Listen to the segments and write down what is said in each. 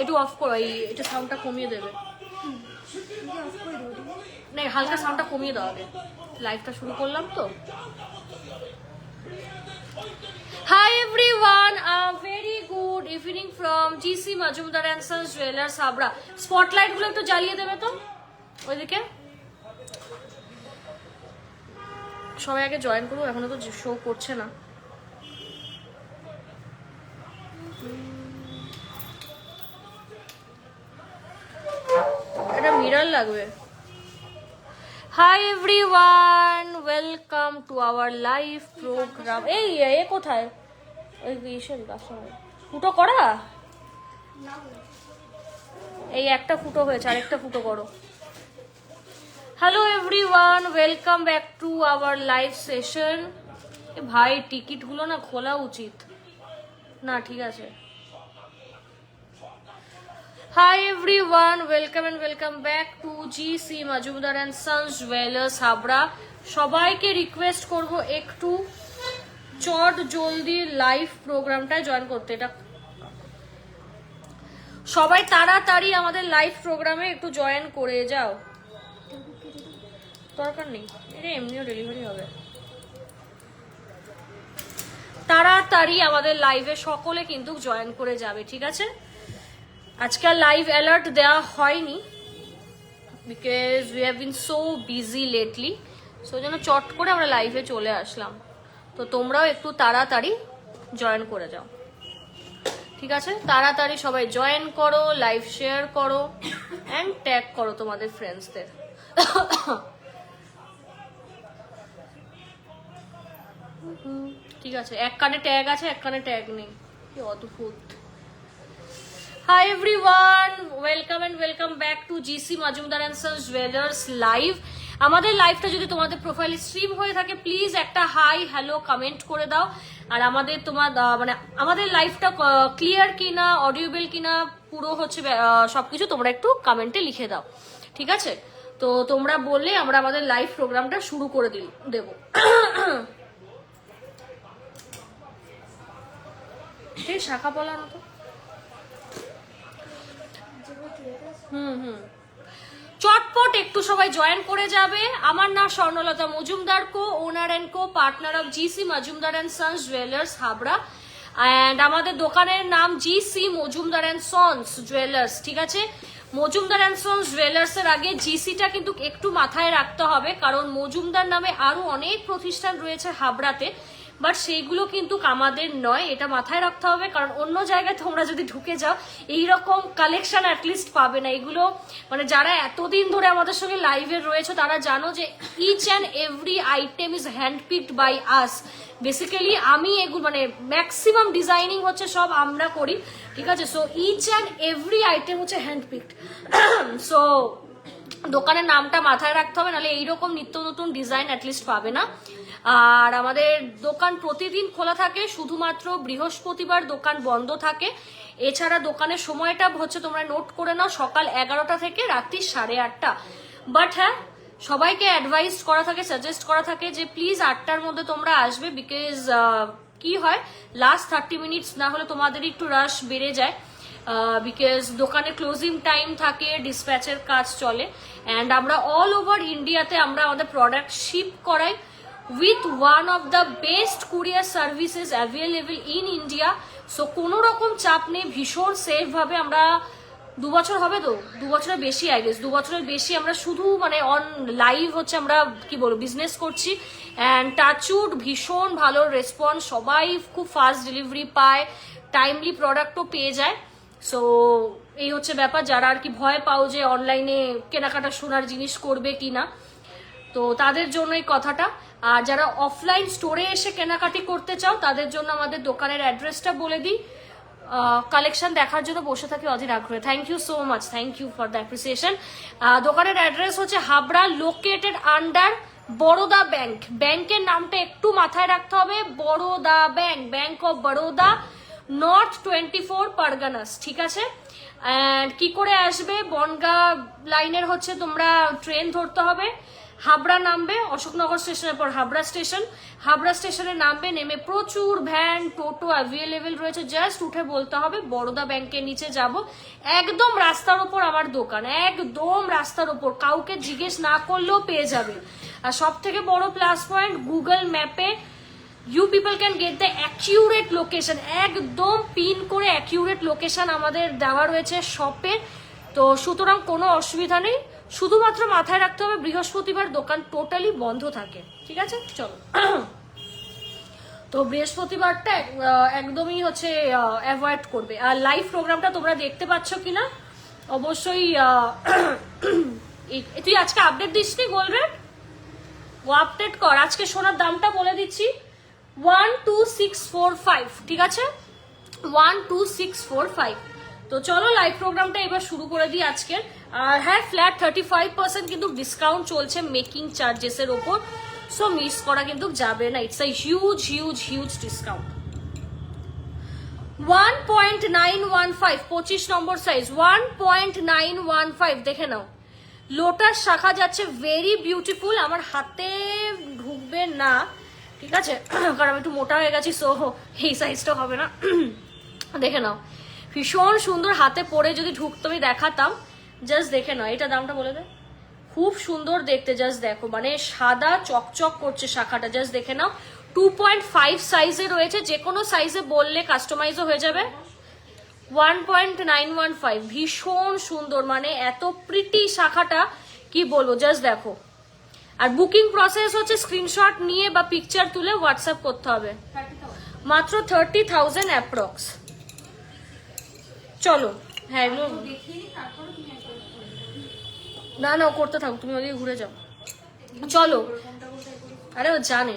একটু অফ করো, এটা সাউন্ডটা কমিয়ে দেবে না, হালকা সাউন্ডটা কমিয়ে দাও আগে, লাইভটা শুরু করলাম তো। Hi everyone, a very good evening from GC Majumdar and Sons Jewelers Habra. Spotlight গুলো একটু জ্বালিয়ে দেবে তো ওইদিকে। সবাই আগে জয়েন করবো, এখনো তো শো করছে না। এটা মিরর লাগবে। Hi everyone, welcome to our live program. এই এ কোথায়? ওই ইসের কাছে ফুটো করা, এই একটা ফুটো হয়েছে, আরেকটা ফুটো করো। Hello everyone, welcome back to our live session. ভাই টিকিটগুলো না খোলা উচিত না, ঠিক আছে। Hi everyone, welcome and welcome back to GC Majumdar and Sons Jewelers Habra. সবাইকে রিকোয়েস্ট করব একটু চট জলদি লাইভ প্রোগ্রামটায় জয়েন করতে। এটা সবাই তাড়াতাড়ি আমাদের লাইভ প্রোগ্রামে একটু জয়েন করে যাও। দরকার নেই, এটা এমনিও ডেলিভারি হবে। তাড়াতাড়ি আমাদের লাইভে সকলে কিন্তু জয়েন করে যাবে, ঠিক আছে। আজকাল লাইভ অ্যালার্ট দেওয়া হয়নি because we have been so busy lately, so জন্য চট করে আমরা লাইভে চলে আসলাম। তো তোমরাও একটু তাড়াতাড়ি জয়েন করে যাও, ঠিক আছে। তাড়াতাড়ি সবাই জয়েন করো, লাইভ শেয়ার করো অ্যান্ড ট্যাগ করো তোমাদের ফ্রেন্ডসদের। ঠিক আছে, এক কানে ট্যাগ আছে, এক কানে ট্যাগ নেই, কি অদ্ভুত। Hi everyone, welcome and welcome back to GC Majumdar and Sons Jewelers live. আমাদের লাইভটা যদি তোমাদের প্রোফাইলে স্ট্রিম হয়ে থাকে প্লিজ একটা হাই হ্যালো কমেন্ট করে দাও। আর আমাদের মানে আমাদের লাইভটা ক্লিয়ার কিনা, অডিওবেল কিনা, পুরো হচ্ছে সবকিছু তোমরা একটু কমেন্টে লিখে দাও, ঠিক আছে। তো তোমরা বললে আমরা আমাদের লাইভ প্রোগ্রামটা শুরু করে দেবো। এই শাখা পলানো তো চটপট একটু সবাই জয়েন করে যাবে। আমার নাম Swarnalata Majumdar, co owner and co partner of GC Majumdar and sons jewellers Habra, and আমাদের দোকানের নাম GC Majumdar and sons jewellers, ঠিক আছে। মজুমদার এন্ড সন্স জুয়েলার্স এর আগে জিসিটা কিন্তু একটু মাথায় রাখতে হবে, কারণ মজুমদার নামে আরো অনেক প্রতিষ্ঠান রয়েছে হাবড়াতে, বাট সেইগুলো কিন্তু আমাদের নয়, এটা মাথায় রাখতে হবে। কারণ অন্য জায়গায় তোমরা যদি ঢুকে যাও এইরকম কালেকশন অ্যাটলিস্ট পাবে না। এগুলো মানে যারা এতদিন ধরে আমাদের সঙ্গে লাইভে রয়েছে তারা জানো যে each and every item is hand picked by us. Basically আমি এগুলো মানে ম্যাক্সিমাম ডিজাইনিং হচ্ছে সব আমরা করি, ঠিক আছে। So each and every item হচ্ছে হ্যান্ড পিকড। সো দোকানের নামটা মাথায় রাখতে হবে, নাহলে এইরকম নিত্য নতুন ডিজাইন অ্যাটলিস্ট পাবে না। আর আমাদের দোকান প্রতিদিন খোলা থাকে, শুধুমাত্র বৃহস্পতিবার দোকান বন্ধ থাকে। এছাড়া দোকানের সময়টা হচ্ছে তোমরা নোট করে নাও, সকাল 11টা থেকে রাত্রি 8:30। বাট হ্যাঁ, সবাইকে অ্যাডভাইস করা থাকে, সাজেস্ট করা থাকে যে প্লিজ 8টার মধ্যে তোমরা আসবে, বিকজ কি হয় লাস্ট 30 মিনিটস না হলে তোমাদের একটু রাশ বেড়ে যায়, বিকজ দোকানে ক্লোজিং টাইম থাকে, ডিসপ্যাচের কাজ চলে, অ্যান্ড আমরা অল ওভার ইন্ডিয়াতে আমরা আমাদের প্রোডাক্ট শিপ করাই with one of the best courier services available in India. So কোনো রকম চাপ নেই, ভীষণ সেফ ভাবে আমরা 2 বছর হবে তো, 2 বছরের বেশি আই গেস, 2 বছরের বেশি আমরা শুধু মানে অন লাইভ হচ্ছে আমরা কি বলবো বিজনেস করছি, অ্যান্ড টাচউড ভীষণ ভালো রেসপন্স, সবাই খুব ফাস্ট ডেলিভারি পায়, টাইমলি প্রোডাক্টও পেয়ে যায়। সো এই হচ্ছে ব্যাপার, যারা আর কি ভয় পাও যে অনলাইনে কেনাকাটা সোনার জিনিস করবে কিনা, তো তাদের জন্য এই কথাটা। আর যারা অফলাইন স্টোরে এসে কেনাকাটি করতে চাও তাদের জন্য আমাদের দোকানের অ্যাড্রেসটা বলে দিই। কালেকশন দেখার জন্য বসে থাকি অধীর আগ্রহে। Thank you so much, thank you for the appreciation. দোকানের অ্যাড্রেস হচ্ছে Habra, located under Baroda bank. ব্যাংকের নামটা একটু মাথায় রাখতে হবে, Baroda bank, bank of Baroda, north 24 Parganas, ঠিক আছে। অ্যান্ড কি করে আসবে, বনগা লাইনের হচ্ছে তোমরা ট্রেন ধরতে হবে, হাবড়া নামবে, অশোকনগর স্টেশনের পর হাবড়া স্টেশন, হাবড়া স্টেশনে নামবে, নেমে প্রচুর ভ্যান টোটো অ্যাভেলেবেল রয়েছে, জাস্ট উঠে বলতে হবে বরোদা ব্যাংকের নিচে যাব। একদম রাস্তার ওপর আমার দোকান, একদম রাস্তার ওপর, কাউকে জিজ্ঞেস না করলেও পেয়ে যাবে। আর সব থেকে বড় প্লাস পয়েন্ট, গুগল ম্যাপে you people can get the accurate location, একদম পিন করে অ্যাকিউরেট লোকেশন আমাদের দেওয়া রয়েছে শপের। তো সুতরাং কোনো অসুবিধা নেই, শুধুমাত্র মাথায় রাখতে হবে বৃহস্পতিবার দোকান টোটালি বন্ধ থাকে, ঠিক আছে? চলো, তো বৃহস্পতিবারটা একদমই হচ্ছে অ্যাভয়েড করবে। আর লাইভ প্রোগ্রামটা তোমরা দেখতে পাচ্ছ কিনা অবশ্যই তুই আজকে আপডেট দিসনি গোল্ডের, ও আপডেট কর। আজকে সোনার দামটা বলে দিচ্ছি, 12645, ঠিক আছে? 12645। তো চলো লাইভ প্রোগ্রামটা এবার শুরু করে দিই আজকের। আর হ্যাঁ, ফ্ল্যাট 35% কিন্তু ডিসকাউন্ট চলছে মেকিং চার্জেসের ওপর, সো মিস করা কিন্তু যাবে না। It's a huge huge huge discount. 1.915, 25 number size, 1.915, দেখে নাও। লোটাস শাখা যাচ্ছে, ভেরি বিউটিফুল। আমার হাতে ঢুকবে না, ঠিক আছে, কারণ আমি একটু মোটা হয়ে গেছি, সো এই সাইজটা হবে না। দেখে নাও, ভীষণ সুন্দর, হাতে পরে যদি ঢুকতো আমি দেখাতাম। জাস্ট দেখে নাও, এটা দামটা বলে দেয়, খুব সুন্দর দেখতে, জাস্ট দেখো, মানে সাদা চকচক করছে শাখাটা, জাস্ট দেখে নাও। 2.5 সাইজে রয়েছে, যে কোনো সাইজে বললে কাস্টমাইজও হয়ে যাবে। 1.915, ভীষণ সুন্দর, মানে এত প্রিটি শাখাটা কি বলবো, জাস্ট দেখো। আর বুকিং প্রসেস হচ্ছে স্ক্রিনশট নিয়ে বা পিকচার তুলে হোয়াটসঅ্যাপ করতে হবে, মাত্র 30,000 অ্যাপ্রক্স। চলো, হ্যাঁ এগুলো না না করতে থাকো, তুমি ওদিকে ঘুরে যাও। চলো, আরে ও জানে,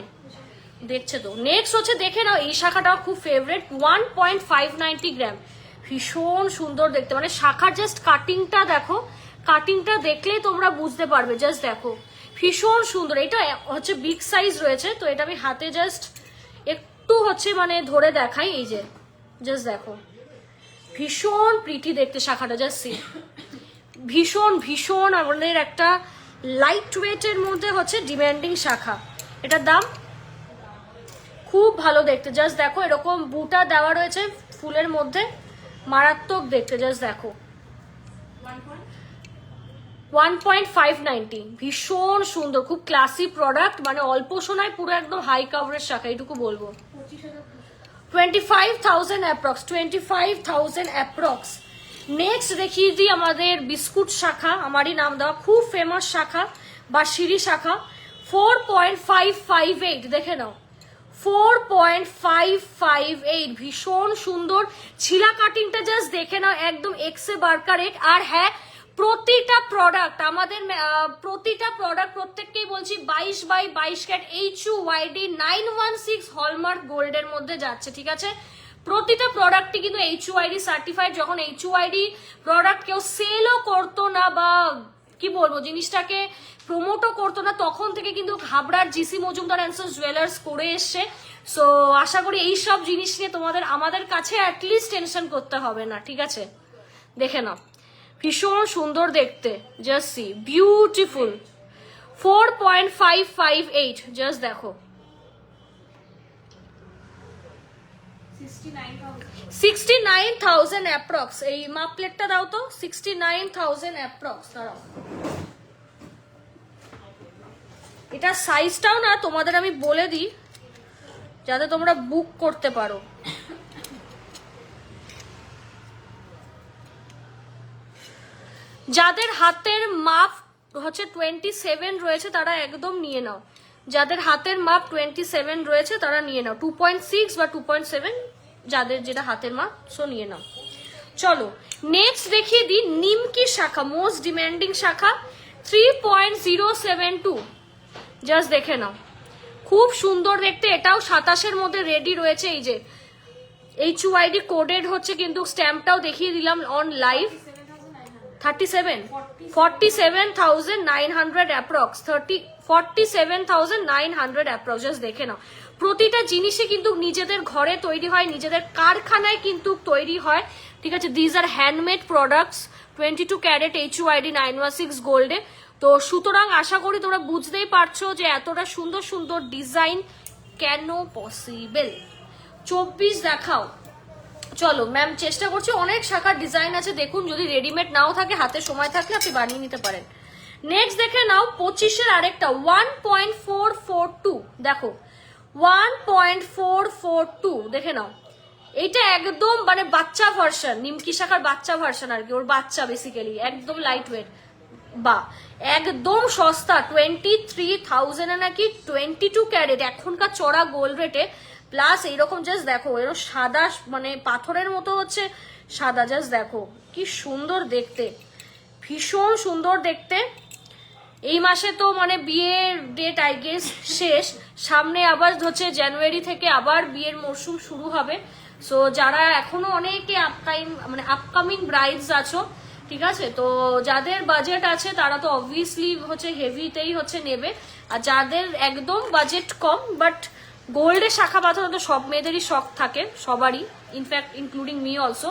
দেখছে তো। নেক্সট হচ্ছে, দেখে নাও, এই শাখাটাও খুব ফেভারিট, 1.590 গ্রাম, ভীষণ সুন্দর দেখতে, মানে শাখার জাস্ট কাটিংটা দেখো, কাটিংটা দেখলেই তোমরা বুঝতে পারবে, জাস্ট দেখো, ভীষণ সুন্দর। এটা হচ্ছে বিগ সাইজ রয়েছে, তো এটা আমি হাতে জাস্ট একটু হচ্ছে মানে ধরে দেখাই, এই যে জাস্ট দেখো, ভীষণ প্রিটি দেখতে শাখাটা, জাস্ট সি, ভীষণ ভীষণ আমাদের একটা লাইট ওয়েটের মধ্যে হচ্ছে ডিমান্ডিং শাখা। এটার দাম খুব ভালো দেখতে, জাস্ট দেখো, এরকম বুটা দেওয়া রয়েছে ফুলের মধ্যে, মারাত্মক দেখতে, জাস্ট দেখো। 1.590, ভীষণ সুন্দর, খুব ক্লাসি প্রোডাক্ট, মানে অল্প সোনায় পুরো একদম হাই কাভারেজ শাখা, এইটুকু বলবো। 25,000 অ্যাপ্রক্স, 25,000 অ্যাপ্রক্স। নেক্সট দেখিয়ে দিই আমাদের বিস্কুট শাখা, আমারই নাম দেওয়া, খুব ফেমাস শাখা বা সিঁড়ি শাখা, 4.558, দেখে নাও, 4.558, ভীষণ সুন্দর। ছিলা কাটিংটা জাস্ট দেখে নাও, একদম এক্সে বার্কারেট। আর হ্যাঁ, প্রতিটা প্রোডাক্ট আমাদের, প্রতিটা প্রোডাক্ট প্রত্যেককেই বলছি 22/22 ক্যারেট HUID 916 হলমার্ক গোল্ডের মধ্যে যাচ্ছে, ঠিক আছে? প্রতিটা প্রোডাক্টই কিন্তু HUID সার্টিফাইড। যখন HUID প্রোডাক্ট কেউ সেলও করতো না বা কি বলবো জিনিসটাকে প্রমোটও করতো না, তখন থেকে কিন্তু হাবড়ার GC Majumdar and sons jewellers করে এসছে। সো আশা করি এই সব জিনিস নিয়ে তোমাদের আমাদের কাছে অ্যাটলিস্ট টেনশন করতে হবে না, ঠিক আছে? দেখে নাও, ভীষণ সুন্দর দেখতে, জাস্ট সি, বিউটিফুল। 4.558, জাস্ট দেখো, 69,000 অ্যাপ্রক্স। এই মাপ প্লেটটা দাও তো, 69,000 অ্যাপ্রক্স। দাঁড়াও, এটা সাইজটাও না তোমাদের আমি বলে দিই যাতে তোমরা বুক করতে পারো। যাদের হাতের মাপ হচ্ছে 27 রয়েছে তারা একদম নিয়ে নাও, যাদের হাতের মাপ 27 রয়েছে তারা নিয়ে নাও, 2.6 বা 2.7 যাদের যেটা হাতের মাপ, সো নিয়ে নাও। চলো নেক্সট দেখিয়ে দিই নিমকি শাখা, মোস্ট ডিমান্ডিং শাখা, 3.072, জাস্ট দেখে নাও, খুব সুন্দর দেখতে। এটাও 27-এর মধ্যে রেডি রয়েছে, এই যে HUID কোডেড হচ্ছে, কিন্তু স্ট্যাম্পটাও দেখিয়ে দিলাম on live. 47,900 approx, 47,900 approx, just দেখে নাও। প্রতিটা জিনিসই কিন্তু নিজেদের ঘরে তৈরি হয়, নিজেদের কারখানায় কিন্তু তৈরি হয়, ঠিক আছে? These are handmade products, 22 carat HUID 916 গোল্ডে, তো সুতরাং আশা করি তোমরা বুঝতেই পারছো যে এতটা সুন্দর সুন্দর ডিজাইন কেন পসিবল। 24 দেখাও। চলো ম্যাম চেষ্টা করছি, অনেক শাখার ডিজাইন আছে দেখুন, যদি রেডিমেড নাও থাকে হাতে সময় থাকলে আপনি বানিয়ে নিতে পারেন। নেক্সট দেখে নাও 25-এর আরেকটা 1.442 দেখো 1.442 দেখে নাও। এটা একদম মানে বাচ্চা ভার্সন, নিমকি শাখার বাচ্চা ভার্সন আর কি, ওর বাচ্চা বেসিক্যালি, একদম লাইট ওয়েট বা একদম সস্তা 23,000 নাকি 22 ক্যারেট এখনকার চড়া গোল্ড রেটে। প্লাস এইরকম জাস্ট দেখো এরকম সাদা মানে পাথরের মতো হচ্ছে সাদা, জাস্ট দেখো কি সুন্দর দেখতে, ভীষণ সুন্দর দেখতে। এই মাসে তো মানে বিয়ের ডেট আই গেস শেষ, সামনে আবার হচ্ছে জানুয়ারি থেকে আবার বিয়ের মরশুম শুরু হবে। সো যারা এখনো অনেকে মানে আপকামিং ব্রাইডস আছো, ঠিক আছে, তো যাদের বাজেট আছে তারা তো অবভিয়াসলি হচ্ছে হেভিতেই হচ্ছে নেবে, আর যাদের একদম বাজেট কম বাট গোল্ডের শাখা পাথর তো সব মেয়েদেরই শখ থাকে, সবারই, in fact including me also.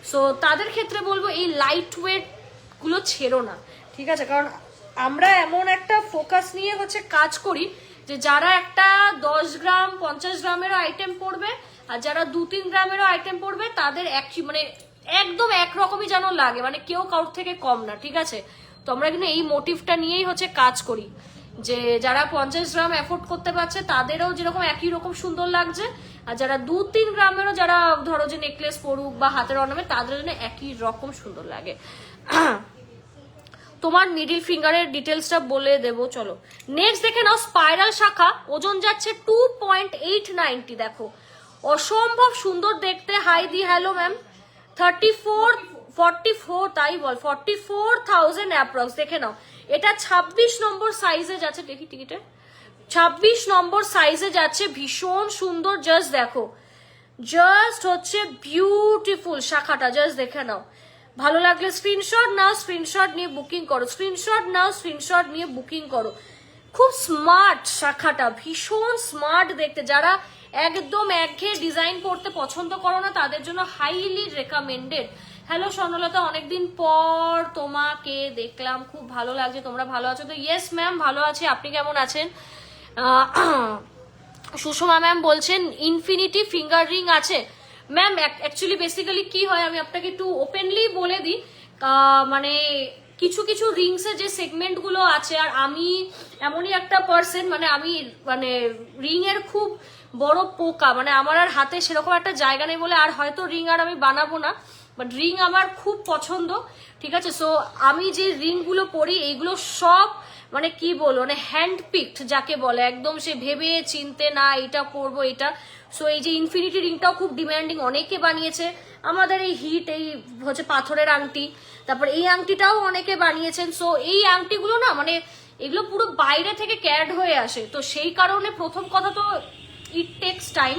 So তাদের ক্ষেত্রে বলবো এই লাইট ওয়েট গুলো ছেড়ো না, ঠিক আছে, কারণ আমরা এমন একটা ফোকাস নিয়ে হচ্ছে কাজ করি যে যারা একটা 10 গ্রাম 50 গ্রামেরও আইটেম পড়বে আর যারা 2-3 গ্রামেরও আইটেম পড়বে তাদের একই মানে একদম একরকমই যেন লাগে, মানে কেউ কারোর থেকে কম না, ঠিক আছে। তো আমরা কিন্তু এই মোটিভটা নিয়েই হচ্ছে কাজ করি যে যারা 50 গ্রাম এফোর্ড করতে পারছে তাদেরও যেরকম একই রকম সুন্দর লাগছে, আর যারা 2-3 গ্রামেরও যারা ধরো যে নেকলেস পড়ুক বা হাতের অর্নামেন্ট তাদের জন্য একই রকম সুন্দর লাগে। তোমার মিডিল ফিঙ্গারের ডিটেলসটা বলে দেবো, চলো নেক্সট দেখে নাও। স্পাইরাল শাখা, ওজন যাচ্ছে 2.890 দেখো, অসম্ভব সুন্দর দেখতে। হাই দি হ্যালো ম্যাম, 44 তাই বল 44,000 অ্যাপ্রক্স দেখে নাও। এটা 26 নম্বর সাইজে যাচ্ছে, দেখি টিকিটে 26 নম্বর সাইজে যাচ্ছে, ভীষণ সুন্দর, জাস্ট দেখো, জাস্ট হচ্ছে বিউটিফুল শাখাটা, জাস্ট দেখে নাও। ভালো লাগলে স্ক্রিনশট নাও, স্ক্রিনশট নিয়ে বুকিং করো, স্ক্রিনশট নাও, স্ক্রিনশট নিয়ে বুকিং করো। খুব স্মার্ট শাখাটা, ভীষণ স্মার্ট দেখতে। যারা একদম একঘেয়ে ডিজাইন করতে পছন্দ করো না তাদের জন্য হাইলি রেকমেন্ডেড। হ্যালো স্বর্ণলতা, অনেকদিন পর তোমাকে দেখলাম, খুব ভালো লাগছে, তোমরা ভালো আছো তো? ইয়েস ম্যাম ভালো আছি, আপনি কেমন আছেন? সুষমা ম্যাম বলছেন ইনফিনিটি ফিঙ্গার রিং আছে। ম্যাম অ্যাকচুয়ালি বেসিক্যালি কি হয় আমি আপনাকে একটু ওপেনলি বলে দিই, মানে কিছু কিছু রিংসের যে সেগমেন্ট গুলো আছে, আর আমি এমনই একটা পার্সন মানে আমি মানে রিং এর খুব বড় পোকা, মানে আমার আর হাতে সেরকম একটা জায়গা নেই বলে আর হয়তো রিং আর আমি বানাবো না, বাট রিং আমার খুব পছন্দ, ঠিক আছে। সো আমি যে রিং গুলো পরি এইগুলো সব মানে কি বলবো মানে হ্যান্ড পিকড যাকে বলে, একদম সে ভেবে চিনতে না এটা পরবো এটা। সো এই যে ইনফিনিটি রিংটাও খুব ডিমান্ডিং, অনেকে বানিয়েছে। আমাদের এই হিট এই হচ্ছে পাথরের আংটি, তারপর এই আংটিটাও অনেকে বানিয়েছেন। সো এই আংটিগুলো না মানে এগুলো পুরো বাইরে থেকে ক্যাড হয়ে আসে, তো সেই কারণে প্রথম কথা তো ইট টেক্স টাইম,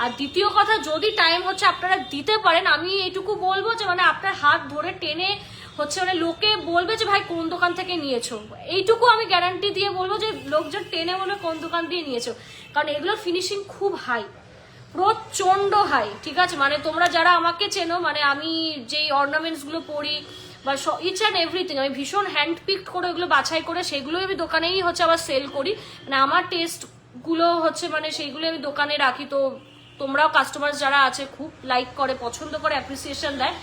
আর দ্বিতীয় কথা যদি টাইম হচ্ছে আপনারা দিতে পারেন, আমি এইটুকু বলবো যে মানে আপনার হাত ধরে টেনে হচ্ছে মানে লোকে বলবে যে ভাই কোন দোকান থেকে নিয়েছো, এইটুকু আমি গ্যারান্টি দিয়ে বলবো যে লোকজন টেনে বলবে কোন দোকান দিয়ে নিয়েছো, কারণ এগুলোর ফিনিশিং খুব হাই, প্রচন্ড হাই, ঠিক আছে। মানে তোমরা যারা আমাকে চেনো, মানে আমি যেই অর্নামেন্টস গুলো পরি বা ইচ অ্যান্ড এভরিথিং আমি ভীষণ হ্যান্ড পিকড করে এগুলো বাছাই করে সেগুলোই আমি দোকানেই হচ্ছে আবার সেল করি, মানে আমার টেস্ট গুলো হচ্ছে মানে সেইগুলো আমি দোকানে রাখি। তো তোমরাও কাস্টমার যারা আছে খুব লাইক করে, পছন্দ করে, অ্যাপ্রিসিয়েশন দেয়।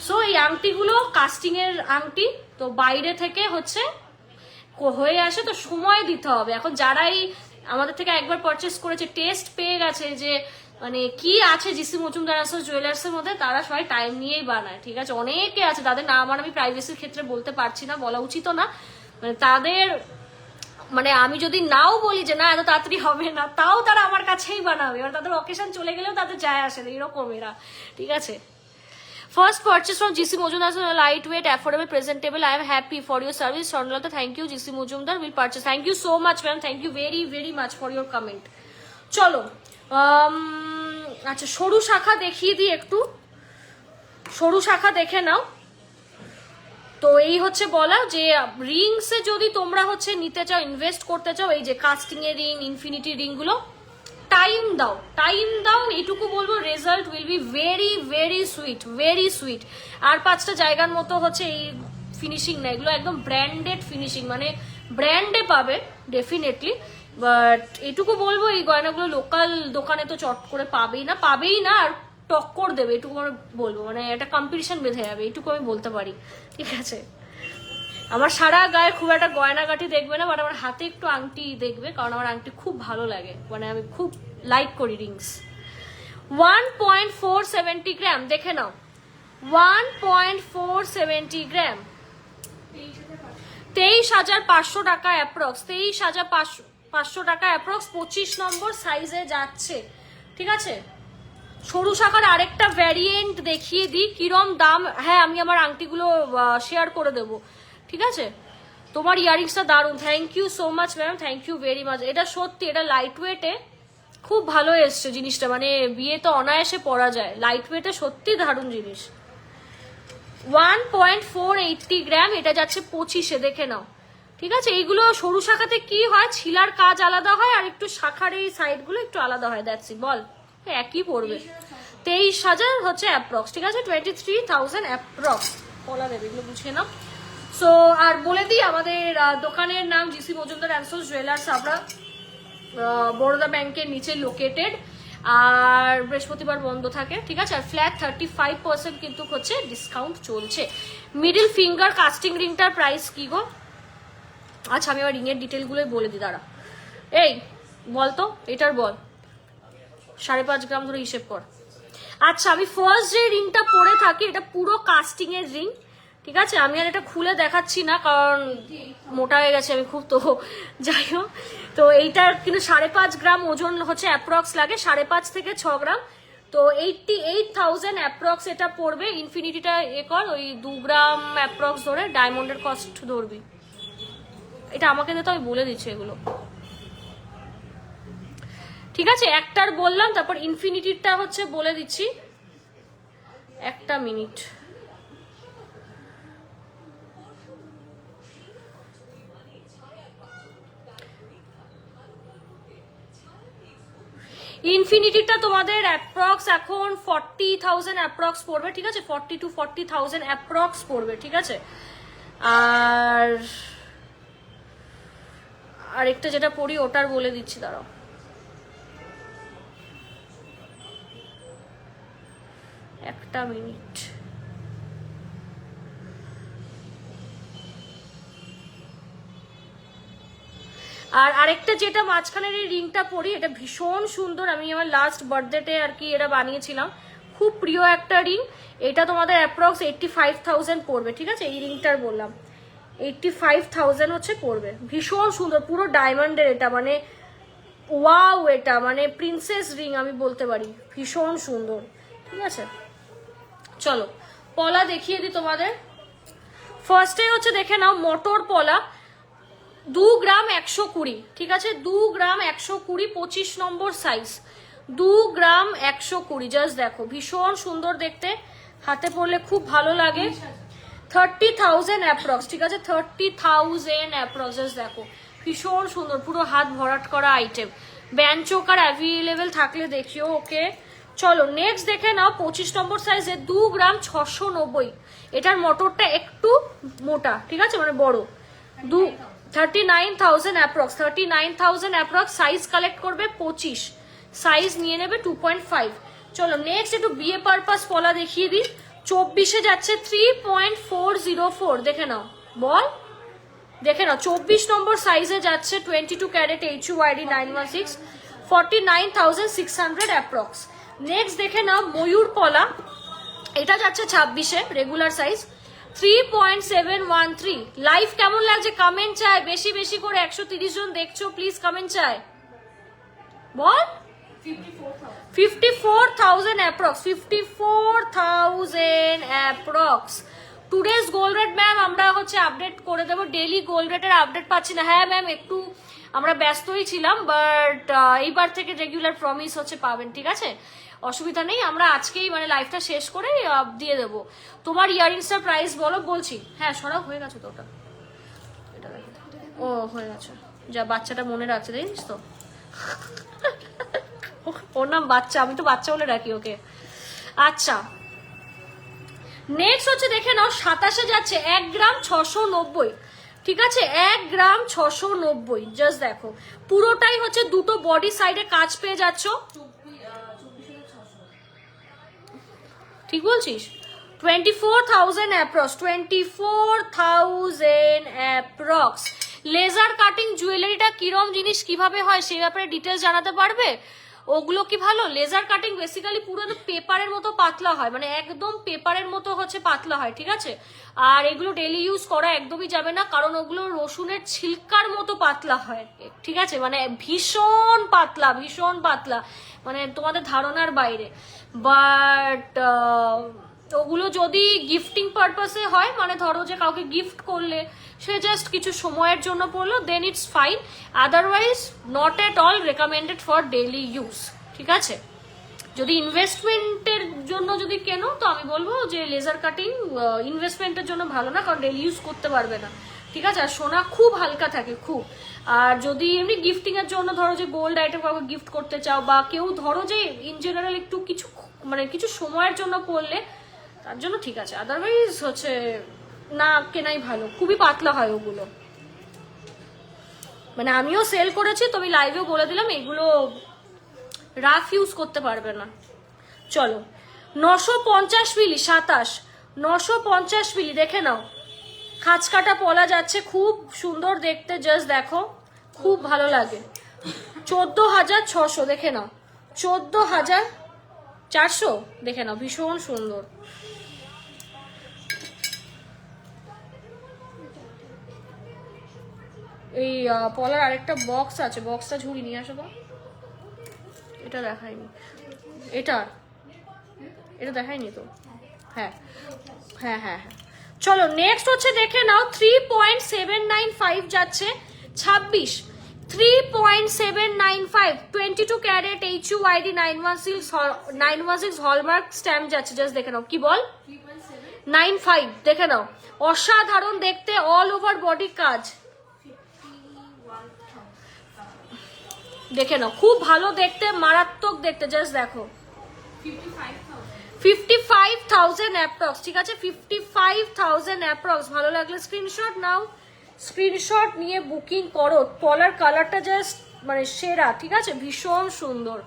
সো এই আংটিগুলো কাস্টিং এর আংটি, তো বাইরে থেকে হচ্ছে হয়ে আসে, তো সময় দিতে হবে। এখন যারাই আমাদের থেকে একবার পারচেস করেছে, টেস্ট পেয়ে গেছে যে মানে কি আছে জিসি মজুমদার জুয়েলার্স এর মধ্যে, তারা সবাই টাইম নিয়েই বানায়, ঠিক আছে। অনেকে আছে তাদের নাম আর আমি প্রাইভেসির ক্ষেত্রে বলতে পারছি না, বলা উচিত না, মানে তাদের মানে আমি যদি নাও বলি যে না এত তাড়াতাড়ি হবে না, তাও তারা আমার কাছেই বানাবে, এবার তাদের অকেশন চলে গেলেও তাদের যায় আসে না, এরকম এরা, ঠিক আছে। First purchase from GC Mujumdar, lightweight, affordable, presentable. I am happy for your service, Swarnalata. Thank you, GC Mujumdar. Will purchase. Thank you so much, ma'am. Thank you very, very much for your comment. চলো আচ্ছা সরু শাখা দেখিয়ে দিই একটু, সরু শাখা দেখে নাও। তো এই হচ্ছে বলা যে রিংসে যদি তোমরা হচ্ছে নিতে চাও, ইনভেস্ট করতে চাও, এই যে কাস্টিং এর রিং, ইনফিনিটি রিং গুলো টাইম দাও, টাইম দাও, এইটুকু বলবো। Result will be very very sweet, very sweet. আর 5টা জায়গার মতো হচ্ছে এই ফিনিশিং না, এগুলো একদম ব্র্যান্ডেড ফিনিশিং, মানে ব্র্যান্ডে পাবে ডেফিনেটলি। বাট এটুকু বলবো এই গয়নাগুলো লোকাল দোকানে তো চট করে পাবেই না, আর টক্কর দেবে এটুকু আমি বলবো, মানে একটা কম্পিটিশন বেঁধে যাবে এটুকু আমি বলতে পারি, ঠিক আছে। আমার সারা গায়ে খুব একটা গয়নাগাটি দেখবে না, বাট আমার হাতে একটু আংটি দেখবে, কারণ আমার আংটি খুব ভালো লাগে, মানে আমি খুব লাইক করি রিংস। 1.470 গ্রাম, দেখে নাও 1.470 গ্রাম, 23,500 টাকা অ্যাপ্রক্স, 23,500 টাকা অ্যাপ্রক্স, 25 নম্বর সাইজে যাচ্ছে, ঠিক আছে। সরু শাখার আরেকটা ভ্যারিয়েন্ট দেখিয়ে দিই কিরম দাম। হ্যাঁ, আমি আমার আংটিগুলো শেয়ার করে দেবো, ঠিক আছে। তোমার ইয়ারিংসটা দারুণ, thank you so much ma'am, thank you very much. এটা সত্যি, এটা লাইট ওয়েটে খুব ভালো এসছে জিনিসটা, মানে বিয়ে তো অনায়াসে পরা যায়, লাইট ওয়েটে সত্যি দারুণ জিনিস। 1.480 গ্রাম, এটা যাচ্ছে 25-এ, দেখে নাও, ঠিক আছে। এইগুলো সরু শাখাতে কি হয়, ছিলার কাজ আলাদা হয় আর একটু শাখার এই সাইডগুলো একটু আলাদা হয়, দ্যাটস ইট। বল, একই পড়বে, 23,000 হচ্ছে অ্যাপ্রক্স, ঠিক আছে, 23,000 অ্যাপ্রক্স বলা দেবে, এগুলো বুঝে নাও। সো আর বলে দিই আমাদের দোকানের নাম GC Majumdar and sons jewellers, আমরা বরোদা ব্যাংকের নিচে লোকেটেড, আর বৃহস্পতিবার বন্ধ থাকে, ঠিক আছে। আর ফ্ল্যাট 35% কিন্তু হচ্ছে ডিসকাউন্ট চলছে। মিডল ফিঙ্গার কাস্টিং রিংটার প্রাইস কি গো? আচ্ছা, আমি আমার রিংয়ের ডিটেলগুলোই বলে দিই, দাঁড়া। এই বলতো, এটার বল, 5.5 গ্রাম ধরে হিসেব কর। আচ্ছা, আমি ফার্স্ট যে রিংটা পরে থাকি এটা পুরো কাস্টিং এর রিং, ঠিক আছে। আমি আর এটা খুলে দেখাচ্ছি না কারণ মোটা হয়ে গেছে আমি খুব, তো যাই হোক। তো এইটার কিন্তু 5.5 গ্রাম ওজন হচ্ছে অ্যাপ্রক্স লাগে, 5.5 থেকে 6 গ্রাম, তো 88,000 অ্যাপ্রক্স এটা পড়বে। ইনফিনিটিটা কর, ওই 2 গ্রাম অ্যাপ্রক্স ধরে, ডায়মন্ডের কস্ট ধরবি, এটা আমাকে দিতে আমি বলে দিচ্ছি এগুলো, ঠিক আছে। একটার বললাম, তারপর ইনফিনিটিটা হচ্ছে বলে দিচ্ছি, একটা মিনিট। ইনফিনিটিটা তোমাদের অ্যাপ্রক্স এখন 40,000 অ্যাপ্রক্স পড়বে, ঠিক আছে, 40 to 40,000 অ্যাপ্রক্স পড়বে, ঠিক আছে। আর আরেকটা যেটা পড়ি ওটার বলে দিচ্ছি, দাঁড়াও, একটা মিনিট। আর আরেকটা যেটা মাঝখানের এই রিংটা পরি, এটা ভীষণ সুন্দর, আমি আমার লাস্ট বার্থডেতে আর কি এটা বানিয়েছিলাম, খুব প্রিয় একটা রিং। এটা তোমাদের অ্যাপ্রক্স 85,000 পড়বে, ঠিক আছে। এই রিংটার বললাম 85,000 হচ্ছে পড়বে, ভীষণ সুন্দর, পুরো ডায়মন্ডের, এটা মানে ওয়াও, এটা মানে প্রিন্সেস রিং আমি বলতে পারি, ভীষণ সুন্দর, ঠিক আছে। চলো পলা দেখিয়ে দিই তোমাদের। ফার্স্টে হচ্ছে দেখে নাও মোটর পলা, 2 গ্রাম 120, ঠিক আছে, 2 গ্রাম 120, 25 নম্বর সাইজ, 2 গ্রাম 120, জাস্ট দেখো, ভীষণ সুন্দর দেখতে, হাতে পরলে খুব ভালো লাগে। 30,000 অ্যাপ্রক্স, ঠিক আছে, 30,000 অ্যাপ্রক্স, জাস্ট দেখো, ভীষণ সুন্দর, পুরো হাত ভরাট করা আইটেম। ব্যান্ড চোকার অ্যাভেলেবেল থাকলে দেখিও, ওকে। চলো নেক্সট দেখে নাও, 25 নম্বর সাইজে 2 গ্রাম 690, এটার মোটরটা একটু মোটা, ঠিক আছে, মানে বড়, 39,000 অ্যাপ্রক্স, 39,000 অ্যাপ্রক্স, সাইজ কালেক্ট করবে 25, সাইজ নিয়ে নেবে 2.5। চলো নেক্সট একটু বিয়ে পারপাস পলা দেখিয়ে দিই, 24-এ যাচ্ছে 3.404, দেখে নাও, বল, দেখে নাও, 24 নম্বর সাইজে যাচ্ছে, 22 ক্যারেট HUID 916, 49,600 অ্যাপ্রক্স। নেক্সট দেখে নাও ময়ূর পলা, এটা যাচ্ছে 26-এ রেগুলার সাইজ, 3.713। লাইভ কেমন লাগছে কমেন্ট চাই, বেশি বেশি করে, 130 জন দেখছো, প্লিজ কমেন্ট চাই, বল। 54,000 approx, 54,000 approx. Today's gold rate ma'am আমরা হচ্ছে আপডেট করে দেবো, ডেইলি গোল্ড রেটের আপডেট পাচ্ছি না। হ্যাঁ ম্যাম, একটু আমরা ব্যস্তই ছিলাম, বাট এইবার থেকে রেগুলার প্রমিস হচ্ছে পাবেন, ঠিক আছে, অসুবিধা নেই। আমরা আজকেই মানে লাইভটা শেষ করে দিয়ে দেবো। তোমার ইয়ারিংসটার প্রাইস বলো, বলছি। হ্যাঁ সরাব হয়ে গেছে তো, ওটা এটা ও হয়ে গেছে, যা বাচ্চাটা মনে রাখছে, জানিস তো, ওর নাম বাচ্চা, আমি তো বাচ্চা বলে রাখি ওকে। আচ্ছা নেক্সট হচ্ছে দেখে নাও 27-এ যাচ্ছে 1 গ্রাম 690, ঠিক আছে, 1 গ্রাম 690, জাস্ট দেখো পুরোটাই হচ্ছে দুটো বডি সাইডে কাজ পেয়ে যাচ্ছ, ঠিক বলছিস? 24,000 অ্যাপ্রক্স, 24,000 অ্যাপ্রক্স। লেজার কাটিং জুয়েলারিটা কিরম জিনিস, কিভাবে হয় সেই ব্যাপারে ডিটেলস জানাতে পারবে? ওগুলো কি ভালো? লেজার কাটিং বেসিক্যালি পুরো পেপারের মতো পাতলা হয়, মানে একদম পেপারের মতো হচ্ছে পাতলা হয়, ঠিক আছে? আর এগুলো ডেলি ইউজ করা একদমই যাবে না, কারণ ওগুলো রসুনের ছিলকার মতো পাতলা হয়, ঠিক আছে, মানে ভীষণ পাতলা, ভীষণ পাতলা, মানে তোমাদের ধারণার বাইরে। বাট ওগুলো যদি গিফটিং পারপাসে হয়, মানে ধরো যে কাউকে গিফট করলে সে জাস্ট কিছু সময়ের জন্য পড়লো, then it's fine, otherwise not at all recommended for daily use, ঠিক আছে? যদি ইনভেস্টমেন্টের জন্য যদি কেনো তো আমি বলবো যে লেজার কাটিং ইনভেস্টমেন্টের জন্য ভালো না, কারণ ডেইলি ইউজ করতে পারবে না, ঠিক আছে? আর সোনা খুব হালকা থাকে খুব। আর যদি এমনি গিফটিং এর জন্য ধরো যে গোল্ড আইটেম কাউকে গিফট করতে চাও, বা কেউ ধরো যে ইন জেনারেল একটু কিছু মানে কিছু সময়ের জন্য পড়লে, তার জন্য ঠিক আছে, আদারওয়াইজ হচ্ছে না কেনাই ভালো, খুবই পাতলা হয় ওগুলো। মানে আমিও সেল করেছি, তবে লাইভেও বলে দিলাম এগুলো রাফ ইউজ করতে পারবে না। চলো 950 মিলি 27, 950 মিলি দেখে নাও, খাঁচ কাটা পলা যাচ্ছে, খুব সুন্দর দেখতে, জাস্ট দেখো খুব ভালো লাগে। 14,600 দেখে নাও, 14,400 দেখে নাও, ভীষণ সুন্দর। এই পলার আরেকটা বক্স আছে, বক্সটা ঝুড়ি নিয়ে আসো তো, এটা দেখাইনি, এটা দেখাইনি তো, হ্যাঁ হ্যাঁ হ্যাঁ হ্যাঁ। চলো নেক্সট হচ্ছে দেখে নাও 3.795 যাচ্ছে 26, 3.795, 22 ক্যারেট HUID 916 হলমার্ক স্ট্যাম্প যাচ্ছে, জাস্ট দেখে নাও, কি বল 95, দেখে নাও অসাধারণ দেখতে, অল ওভার বডি কাজ, দেখে নাও খুব ভালো দেখতে, মারাত্মক দেখতে, জাস্ট দেখো 55,000 অ্যাপ্রক্স, ঠিক আছে, 55,000 অ্যাপ্রক্স। ভালো লাগলে স্ক্রিনশট নাও, স্ক্রিনশট নিয়ে বুকিং করো। পলার কালারটা জাস্ট মানে সেরা, ঠিক আছে, ভীষণ সুন্দর।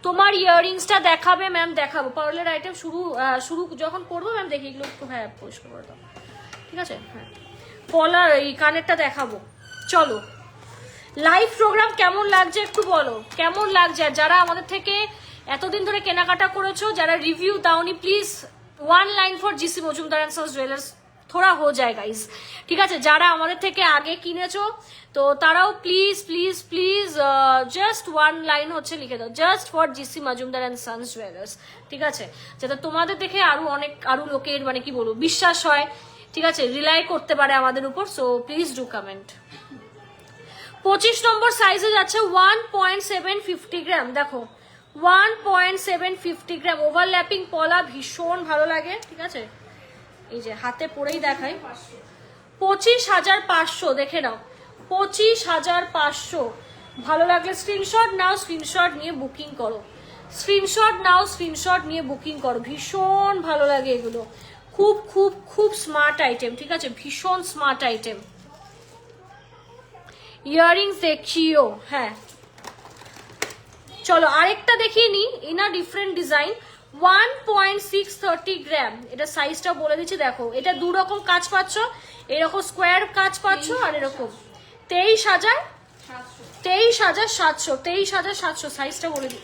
তোমার ইয়াররিংসটা দেখাবে ম্যাম? দেখাবো, পার্লার আইটেম শুরু যখন করবো ম্যাম দেখি এগুলো একটু, হ্যাঁ পরিষ্কার করে দাও, ঠিক আছে, হ্যাঁ পলার এই কানেরটা দেখাবো। চলো লাইভ প্রোগ্রাম কেমন লাগছে একটু বলো, কেমন লাগছে? আর যারা আমাদের থেকে এতদিন ধরে কেনাকাটা করেছো, যারা রিভিউ দাওনি, please 1 line for GC Majumdar and sons jewellers থোড়া হো যায় গাইজ, ঠিক আছে? যারা আমাদের থেকে আগে কিনেছো তো তারাও please please please just 1 line হচ্ছে লিখে দাও, just for GC Majumdar and sons jewellers, ঠিক আছে? যাতে তোমাদের দেখে আরো লোকের মানে কি বলবো বিশ্বাস হয়, ঠিক আছে, রিলাই করতে পারে আমাদের উপর। So please do comment. 25 নম্বর সাইজে যাচ্ছে 1.750 গ্রাম, দেখো 1.750 গ্রাম, ওভারল্যাপিং পলা, ভীষণ ভালো লাগে, ঠিক আছে? এই যে হাতে পরেই দেখাই, 25,500 দেখে নাও, 25,500। ভালো লাগলে স্ক্রিনশট নাও, স্ক্রিনশট নিয়ে বুকিং করো, স্ক্রিনশট নাও, স্ক্রিনশট নিয়ে বুকিং করো, ভীষণ ভালো লাগে এগুলো, খুব খুব খুব স্মার্ট আইটেম, ঠিক আছে, ভীষণ স্মার্ট আইটেম। ইয়াররিংস দেখিও, হ্যাঁ চলো আরেকটা দেখিয়ে নি, ইনা ডিফারেন্ট ডিজাইন, 1.630 গ্রাম, এটা সাইজটা বলে দিচ্ছি, দেখো এটা দু রকম কাজ পাচ্ছ, এরকম স্কোয়ার কাজ পাচ্ছ, আর এরকম 23,700 সাইজটা বলে দিই।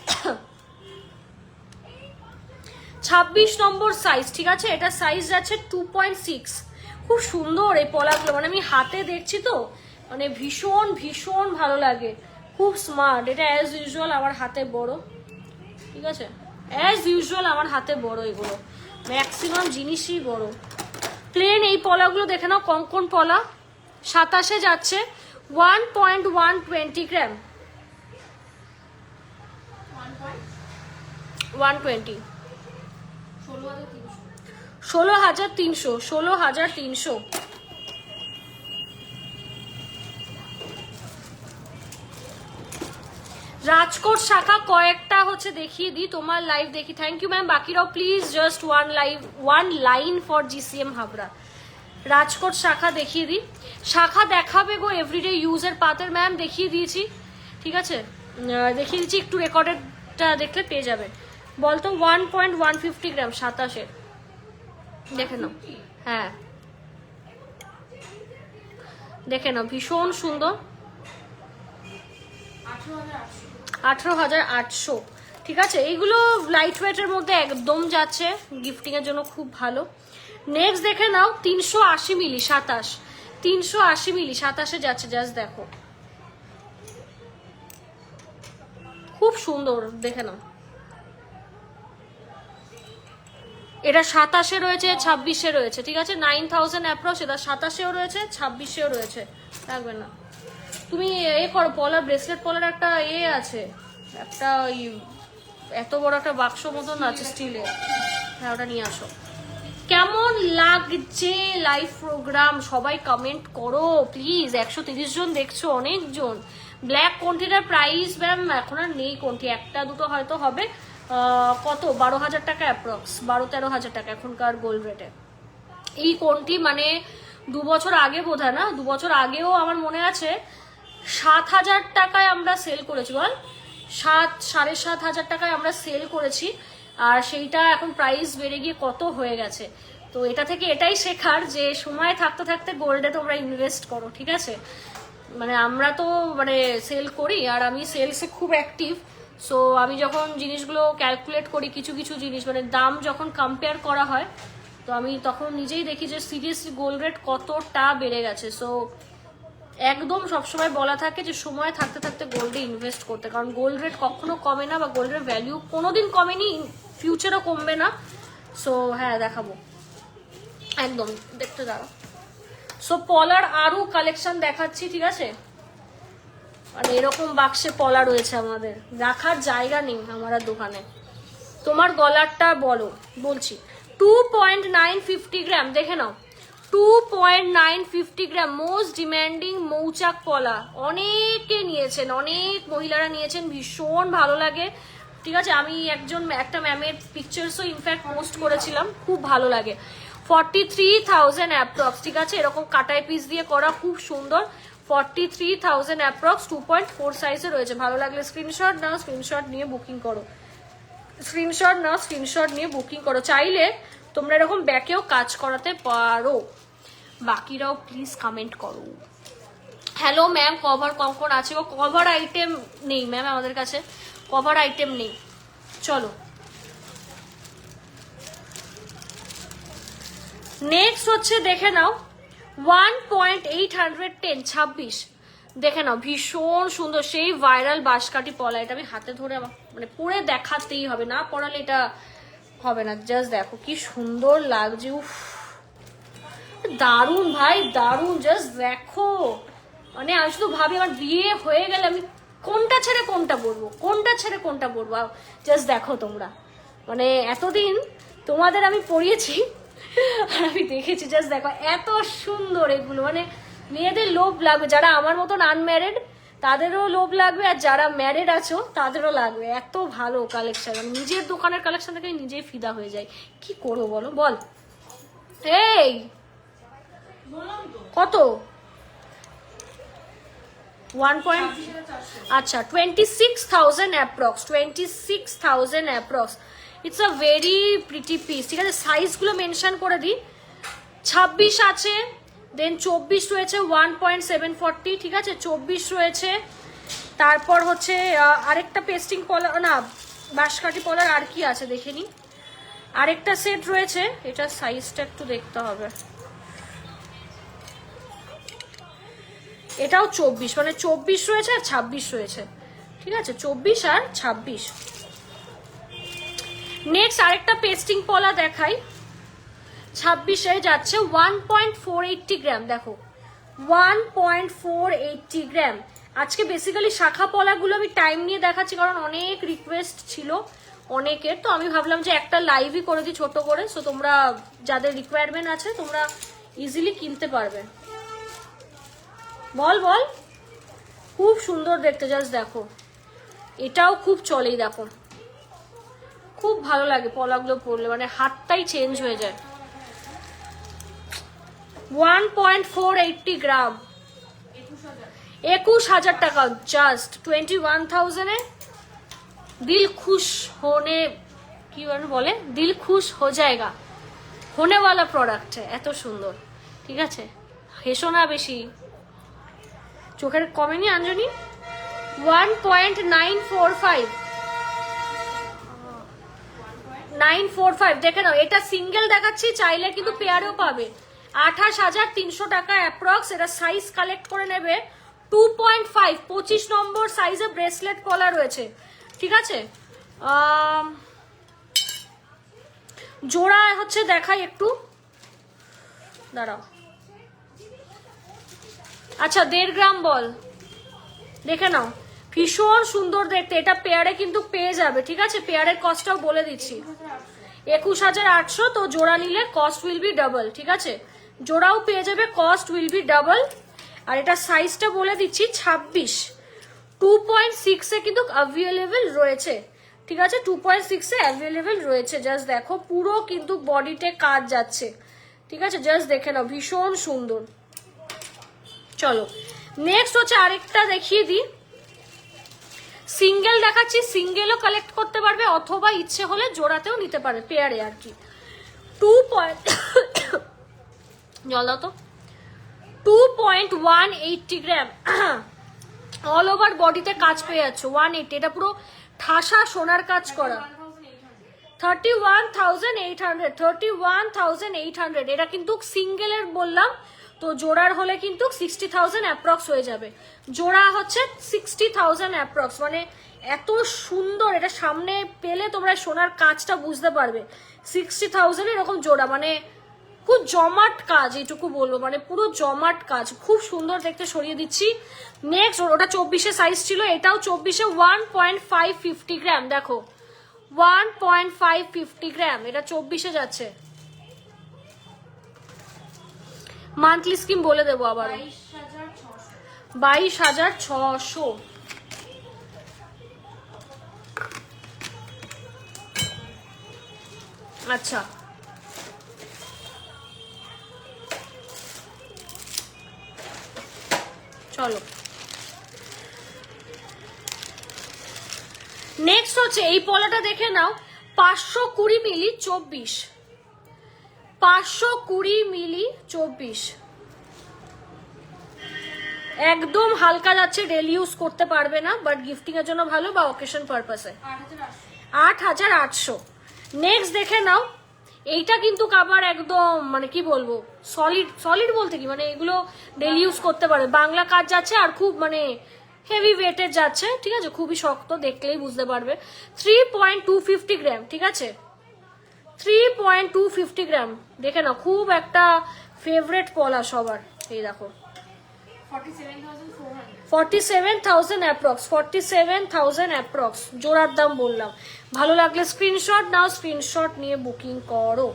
26 নম্বর সাইজ, ঠিক আছে, এটা সাইজ যাচ্ছে 2.6, খুব সুন্দর এই পলাগুলো, মানে আমি হাতে দেখছি তো মানে ভীষণ ভীষণ ভালো লাগে, খুব স্মার্ট। এটা অ্যাজ ইউজুয়াল আমার হাতে বড়, ঠিক আছে, অ্যাজ ইউজুয়াল আমার হাতে বড়, এগুলো ম্যাক্সিমাম জিনিসই বড়। প্লেন এই পলাগুলো দেখে নাও, কঙ্কন পলা, 27-এ যাচ্ছে 1.120 গ্রাম, 120, 16,300। রাজকোট শাখা কয়েকটা হচ্ছে দেখিয়ে দিই, তোমার লাইভ দেখি। Thank you ma'am. বাকিরাও please just one line for GCM Habra. Rajkot শাখা দেখিয়ে দিই। শাখা দেখাবে গো এভরিডে ইউজের পাতের ম্যাম, দেখিয়ে দিয়েছি, ঠিক আছে, দেখিয়ে দিচ্ছি, একটু রেকর্ডেডটা দেখলে পেয়ে যাবে। বলতো 1.150 গ্রাম 27-এর, দেখে নাও। হ্যাঁ দেখে নাও, ভীষণ সুন্দর। 18,800, ঠিক আছে। এইগুলো লাইট ওয়েটের মধ্যে একদম যাচ্ছে, গিফটিং এর জন্য খুব ভালো। নেক্সট দেখে নাও 380 মিলি 27, 380 মিলি 27-এ যাচ্ছে, জাস্ট দেখো, খুব সুন্দর, দেখে নাও। এটা 27-এ রয়েছে, 26-এ রয়েছে, ঠিক আছে, 9000 অ্যাপ্রক্স। এটা 27-এও রয়েছে, 26-এও রয়েছে, রাখবে না তুমি। এ করো, পলার ব্রেসলেট পলার একটা আছে, একটা ওই এত বড় একটা বাক্স মতন আছে স্টিলের, হ্যাঁ ওটা নিয়ে আসো। কেমন লাগছে লাইভ প্রোগ্রাম সবাই কমেন্ট করো প্লিজ। 130 জন দেখছো, অনেকজন। ব্ল্যাক কোনটিটার প্রাইস ম্যাম এখন আর নেই, কোনটি একটা দুটো হয়তো হবে। কত, 12,000 টাকা অ্যাপ্রক্স, 12-13,000 টাকা এখনকার গোল্ড রেটে। এই কোনটি মানে 2 বছর আগে বোধহয়, না 2 বছর আগেও আমার মনে আছে 7,000 টাকায় আমরা সেল করেছি, বল 7,500 টাকায় আমরা সেল করেছি। আর সেইটা এখন প্রাইস বেড়ে গিয়ে কত হয়ে গেছে। তো এটা থেকে এটাই শেখার যে সময় থাকতে থাকতে গোল্ডে তোমরা ইনভেস্ট করো, ঠিক আছে। মানে আমরা তো মানে সেল করি, আর আমি সেলসে খুব অ্যাক্টিভ। সো আমি যখন জিনিসগুলো ক্যালকুলেট করি, কিছু কিছু জিনিস মানে দাম যখন কম্পেয়ার করা হয়, তো আমি তখন নিজেই দেখি যে সিরিয়াসলি গোল্ড রেট কতটা বেড়ে গেছে। সো একদম সবসময় বলা থাকে যে সময় থাকতে থাকতে গোল্ডে ইনভেস্ট করতে, কারণ গোল্ড রেট কখনো কমে না, বা গোল্ডের ভ্যালিউ কোনোদিন কমেনি, ফিউচারও কমবে না। সো হ্যাঁ দেখাবো, একদম দেখতে দাঁড়াও। সো পলার আরও কালেকশন দেখাচ্ছি, ঠিক আছে। মানে এরকম বাক্সে পলা রয়েছে, আমাদের রাখার জায়গা নেই আমার দোকানে। তোমার গলারটা বলছি 2.950 গ্রাম, দেখে নাও 2.950 গ্রাম, মোস্ট ডিম্যান্ডিং মৌচাক পলা। অনেকে নিয়েছেন, অনেক মহিলারা নিয়েছেন, ভীষণ ভালো লাগে, ঠিক আছে। আমি একটা ম্যামের পিকচার্সও ইনফ্যাক্ট পোস্ট করেছিলাম, খুব ভালো লাগে। 43,000 অ্যাপ্রক্স, ঠিক আছে, এরকম কাটাই পিস দিয়ে করা, খুব সুন্দর। 43,000 অ্যাপ্রক্স, 2.4 সাইজে রয়েছে। ভালো লাগলে স্ক্রিনশট নাও, স্ক্রিনশট নিয়ে বুকিং করো, স্ক্রিনশট নিয়ে বুকিং করো। চাইলে তোমরা এরকম ব্যাকেও কাজ করাতে পারো। বাকিরাও প্লিজ কমেন্ট করো। হ্যালো ম্যাম, কভার কখন আছে? ও কভার আইটেম নেই ম্যাম আমাদের কাছে, কভার আইটেম নেই। চলো নেক্সট হচ্ছে দেখে নাও 1.810 26, দেখে নাও, ভীষণ সুন্দর, সেই ভাইরাল বাঁশকাঠি পলা। এটা আমি হাতে ধরে মানে পরে দেখাতেই হবে, না পরালে এটা হবে না। জাস্ট দেখো কি সুন্দর লাগছে, উফ দারুণ ভাই, দারুণ, জাস্ট দেখো। মানে আমি শুধু ভাবি আমার বিয়ে হয়ে গেলে আমি কোনটা ছেড়ে কোনটা পরবো, জাস্ট দেখো তোমরা। মানে এতদিন তোমাদের আমি পরিয়েছি আর আমি দেখেছি, জাস্ট দেখো এত সুন্দর এগুলো। মানে মেয়েদের লোভ লাগবে, যারা আমার মতন আনম্যারিড তাদেরও লোভ লাগবে, আর যারা ম্যারিড আছো তাদেরও লাগবে। এত ভালো কালেকশন, আমি নিজের দোকানের কালেকশন থেকে নিজেই ফিদা হয়ে যাই। কি করবো বলো, বল। এই কত 1. আচ্ছা 26,000 approx, 26,000 approx. It's a very pretty piece, ঠিক আছে। সাইজগুলো মেনশন করে দিই, 26 আছে, দেন 24 রয়েছে 1.740, ঠিক আছে, 24 রয়েছে। তারপর হচ্ছে আরেকটা পেস্টিং পলা, না বাঁশকাঠি পলার আর কি আছে দেখে নি। আরেকটা সেট রয়েছে, এটা সাইজটা একটু দেখতে হবে। এটাও 24, মানে 24 রয়েছে আর 26 রয়েছে, ঠিক আছে, 24 আর 26। নেক্সট আরেকটা পেস্টিং পলা দেখাই, 26-এ যাচ্ছে 1.480 গ্রাম, দেখো 1.480 গ্রাম। আজকে বেসিক্যালি শাখা পলাগুলো আমি টাইম নিয়ে দেখাচ্ছি, কারণ অনেক রিকোয়েস্ট ছিল অনেকের। তো আমি ভাবলাম যে একটা লাইভই করে দিই ছোট করে, সো তোমরা যাদের রিকোয়ারমেন্ট আছে তোমরা ইজিলি কিনতে পারবে। বল খুব সুন্দর দেখতে, জাস্ট দেখো, এটাও খুব চলেই, দেখো খুব ভালো লাগে পলাগুলো পরলে, মানে হাতটাই চেঞ্জ হয়ে যায়। 1.480 গ্রাম, 21,000 টাকা, জাস্ট 21,000 দিল খুশ হোনে, কি বলে, দিল খুশ হো জায়গা, হোনে ওয়ালা প্রোডাক্ট, এত সুন্দর। ঠিক আছে, হেসো না বেশি, চোখের কমেনি অঞ্জনি। 1.945 দেখে নাও, এটা সিঙ্গেল দেখাচ্ছি, চাইলে কিন্তু পেয়ারেও পাবে। 28,300 টাকা অ্যাপ্রক্স। এটা সাইজ কালেক্ট করে নেবে 2.5, 25 নম্বর সাইজে ব্রেসলেট পলা রয়েছে। ঠিক আছে, জোড়া হচ্ছে দেখাই একটু, দাঁড়াও। আচ্ছা 1.5 গ্রাম বল, দেখে নাও, ভীষণ সুন্দর দেখতে। এটা পেয়ারে কিন্তু পেয়ে যাবে। ঠিক আছে, পেয়ারের কস্টটাও বলে দিচ্ছি, 21,800। তো জোড়া নিলে কস্ট উইল বি ডাবল। ঠিক আছে, জোড়াও পেয়ে যাবে, কস্ট উইল বি ডাবল। আর এটা সাইজটা বলে দিচ্ছি 26, 2.6 এ কিন্তু অ্যাভেলেবেল রয়েছে। ঠিক আছে, 2.6 এ অ্যাভেলেবেল রয়েছে। জাস্ট দেখো, পুরো কিন্তু বডিতে কাজ যাচ্ছে। ঠিক আছে, জাস্ট দেখে নাও, ভীষণ সুন্দর। চলো নেক্সট হচ্ছে আরেকটা দেখিয়ে দিই, সিঙ্গেল দেখাচ্ছি, সিঙ্গেলও কালেক্ট করতে পারবে অথবা ইচ্ছে হলে জোড়াতেও নিতে পারে, পেয়ারে আর কি। 2.180 গ্রাম, অল ওভার বডিতে কাজ পেয়ে যাচ্ছে। 180, এটা পুরো ঠাসা সোনার কাজ করা। 31,800, এটা কিন্তু সিঙ্গেলের বললাম, তো জোড়ার হলে কিন্তু 60,000 অ্যাপ্রক্স হয়ে যাবে। জোড়া হচ্ছে 60,000 অ্যাপ্রক্স, মানে এত সুন্দর। এটা সামনে পেলে তোমরা সোনার কাজটা বুঝতে পারবে। 60,000 এরকম জোড়া, মানে খুব জমাট কাজ, এইটুকু বলবো, মানে পুরো জমাট কাজ, খুব সুন্দর দেখতে। সরিয়ে দিচ্ছি। নেক্সট, ওটা 24 সাইজ ছিল, এটাও 24, 1.550 গ্রাম। দেখো 1.550 গ্রাম, এটা 24 যাচ্ছে। মান্থলি স্কিম বলে দেবো আবার, 22,600। আচ্ছা, চলো নেক্সট হচ্ছে এই পলাটা দেখে নাও, 520 মিলি 24, 520 মিলি 24, একদম হালকা যাচ্ছে, ডেলি ইউজ করতে পারবে না, বাট গিফটিং এর জন্য ভালো বা অকেশন পারপাসে। 8,800। নেক্সট দেখে নাও, এইটা কিন্তু কাবার একদম, মানে কি বলবো, সলিড, সলিড বলতে কি, মানে এগুলো ডেলি ইউজ করতে পারবে। বাংলা কাজ যাচ্ছে, আর খুব মানে হেভি ওয়েটের যাচ্ছে। ঠিক আছে, খুবই শক্ত, দেখলেই বুঝতে পারবে। 3.250 গ্রাম। ঠিক আছে, 3.250 গ্রাম, দেখে নাও, খুব একটা ফেভারেট পলা সবার। এই দেখো 47,000 অ্যাপ্রক্স, 47,000 অ্যাপ্রক্স জোড়ার দাম বললাম। ভালো লাগলে স্ক্রিনশট নাও, স্ক্রিনশট নিয়ে বুকিং করো।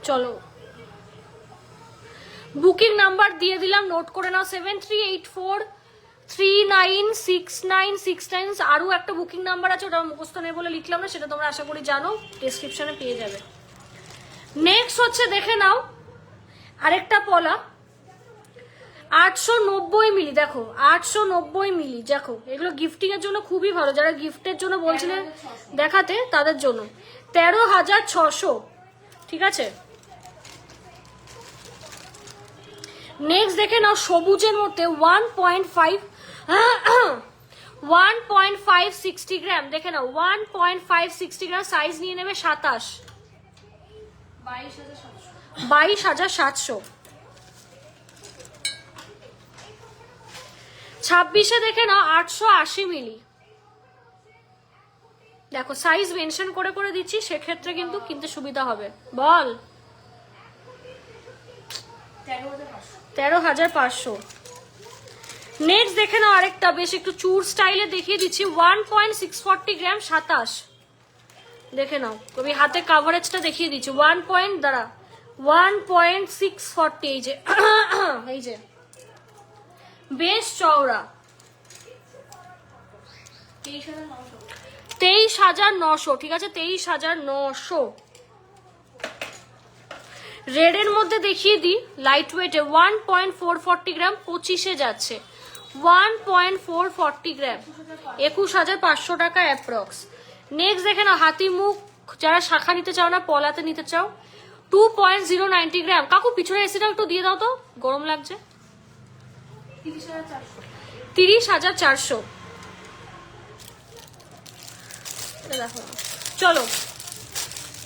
চলো বুকিং নাম্বার দিয়ে দিলাম, নোট করে নাও, 7384396969। আরও একটা বুকিং নাম্বার আছে, ওটা মুখস্থ নেই বলে লিখলাম না, সেটা তোমরা আশা করি জানো, ডেসক্রিপশনে পেয়ে যাবে। নেক্সট হচ্ছে দেখে নাও আরেকটা পলা, 890 মিলি। দেখো 890 মিলি, দেখো এগুলো গিফটিং এর জন্য খুবই ভালো, যারা গিফটের জন্য বলছিলেন দেখাতে, তাদের জন্য। 13,600। ঠিক আছে, নেক্সট দেখে নাও সবুজের মধ্যে 1.560 গ্রাম। দেখে নাও 1.560 গ্রাম, সাইজ নিয়ে নেবে 27, 22,700। 26 দেখে নাও 880 মিলি। দেখো সাইজ মেনশন করে করে দিচ্ছি, সেক্ষেত্রে কিন্তু কিনতে সুবিধা হবে। বল 13,500। নেক্সট দেখে নাও আরেকটা, বেশ একটু চুর স্টাইলে দেখিয়ে দিচ্ছি, 1.640 গ্রাম, 27, দেখে নাও, আমি হাতে কাভারেজটা দেখিয়ে দিচ্ছি। 1.640, এই যে এই যে বেশ চওড়া, 23,900, ঠিক আছে 23,900। রেড এর মধ্যে দেখিয়ে দিই, লাইট ওয়েটে 1.440 গ্রাম, 25-এ যাচ্ছে 1.440 গ্রাম, 21,500 টাকা অ্যাপ্রক্স। নেক্সট দেখে না, হাতি মুখ, যারা শাখা নিতে চাও না, পলাতে নিতে চাও, 2.090 গ্রাম। কাকু পিছনে এসিটা একটু দিয়ে দাও তো, গরম লাগছে। 30,400। দেখো, চলো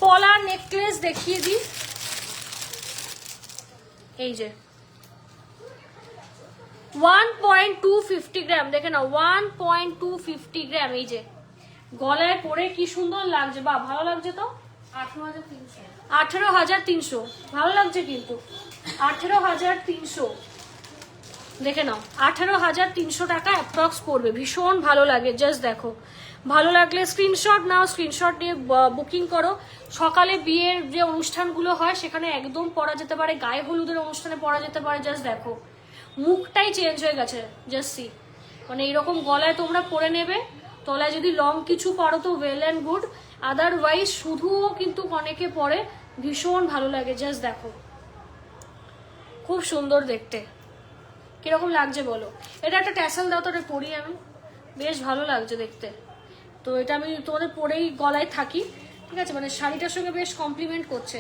পলার নেকলেস দেখিয়ে দিই, এই যে 1.250 গ্রাম, দেখে না 1.250 গ্রাম, এই যে গলায় পরে কি সুন্দর লাগছে, বা ভালো লাগছে তো। 18,300, ভালো লাগছে কিন্তু 18,300, দেখে নাও 18,300 টাকা অ্যাপ্রক্স পড়বে, ভীষণ ভালো লাগে। জাস্ট দেখো, ভালো লাগলে স্ক্রিনশট নাও, স্ক্রিনশট নিয়ে বুকিং করো। সকালে বিয়ের যে অনুষ্ঠানগুলো হয় সেখানে একদম পরা যেতে পারে, গায়ে হলুদের অনুষ্ঠানে পরা যেতে পারে। জাস্ট দেখো, মুখটাই চেঞ্জ হয়ে গেছে, জাস্ট সি, মানে এইরকম গলায় তোমরা পরে নেবে। তলায় যদি লং কিছু পরো তো ওয়েল অ্যান্ড গুড, আদারওয়াইজ শুধুও কিন্তু অনেকে পরে, ভীষণ ভালো লাগে। জাস্ট দেখো, খুব সুন্দর দেখতে, কিরকম লাগছে বলো। এটা একটা ট্যাসেল দাও তো, এটা পরি আমি, বেশ ভালো লাগছে দেখতে। তো এটা আমি তোমাদের পরেই গলায় থাকি, ঠিক আছে, মানে শাড়িটার সঙ্গে বেশ কমপ্লিমেন্ট করছে।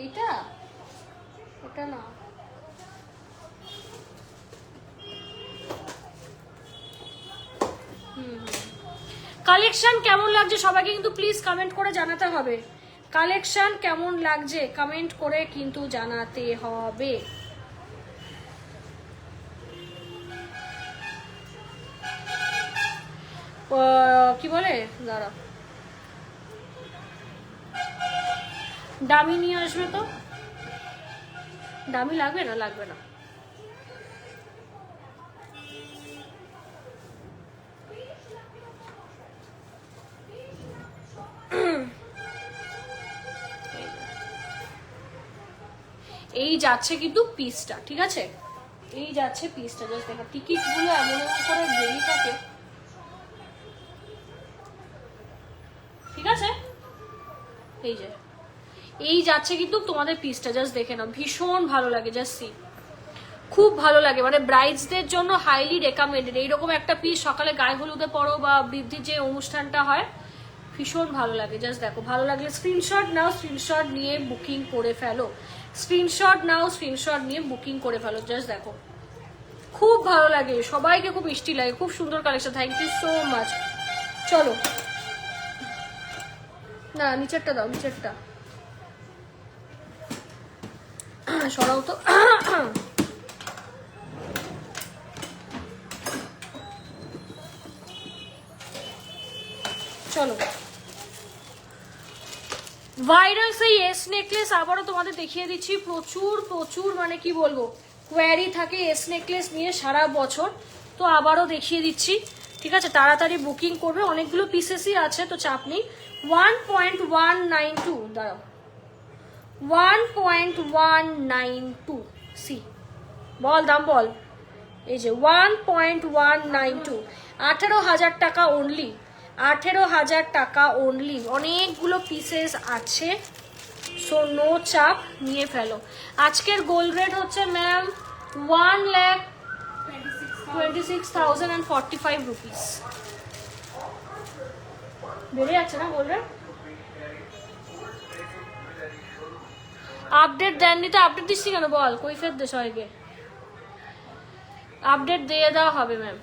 এইটা, এটা না, কালেকশন কেমন লাগছে সবাইকে কিন্তু প্লিজ কমেন্ট করে জানাতে হবে। কালেকশন কেমন লাগছে কমেন্ট করে কিন্তু জানাতে হবে। কি বলে, দাঁড়া, দামি নিয়ে আসবে তো। দামি লাগবে না, লাগবে না। এই যাচ্ছে কিন্তু পিসটা, ঠিক আছে, এই যাচ্ছে পিসটা। জাস্ট দেখো, টিকিট গুলো এমন এমন করে বেরিয়ে থাকে, ঠিক আছে, এই যে এই যাচ্ছে কিন্তু তোমাদের পিসটা। জাস্ট দেখে নাও, ভীষণ ভালো লাগে। জাস্ট সি, খুব ভালো লাগে, মানে ব্রাইডসদের জন্য হাইলি রেকমেন্ডেড। এইরকম একটা পিস সকালে গায়ে হলুদে পরো বা বৃদ্ধির যে অনুষ্ঠানটা হয়, ভীষণ ভালো লাগে। জাস্ট দেখো, ভালো লাগলে স্ক্রিনশট নাও, স্ক্রিনশট নিয়ে বুকিং করে ফেলো, স্ক্রিনশট নাও, স্ক্রিনশট নিয়ে বুকিং করে ফেলো। জাস্ট দেখো, খুব ভালো লাগে, সবাইকে খুব মিষ্টি লাগে, খুব সুন্দর collection. Thank you so much. চলো না, নিচেরটা দাও, নিচেরটা সরাও তো। চলো, ভাইরাল সেই এস নেকলেস আবারও তোমাদের দেখিয়ে দিচ্ছি। প্রচুর প্রচুর মানে কি বলবো, কোয়ারি থাকে এস নেকলেস নিয়ে সারা বছর, তো আবারও দেখিয়ে দিচ্ছি, ঠিক আছে। তাড়াতাড়ি বুকিং করবে, অনেকগুলো পিসেসই আছে, তো চাপ নেই। 1.192, দাঁড়াও, 1.192, সি বল, দাম বল, এই যে 1.192, 18,000 টাকা অনলি, 18,000 টাকা অনলি। অনেকগুলো পিসেস আছে, সো নো চাপ, নিয়ে ফেলো। আজকের গোল্ড রেট হচ্ছে ম্যাম 1,26,045 রুপিস। বেড়ে যাচ্ছে না গোল্ড রেট? আপডেট দেননি তো, আপডেট দিচ্ছি কেন বল, কৈফিয়ত দে সবাইকে, আপডেট দিয়ে দেওয়া হবে ম্যাম।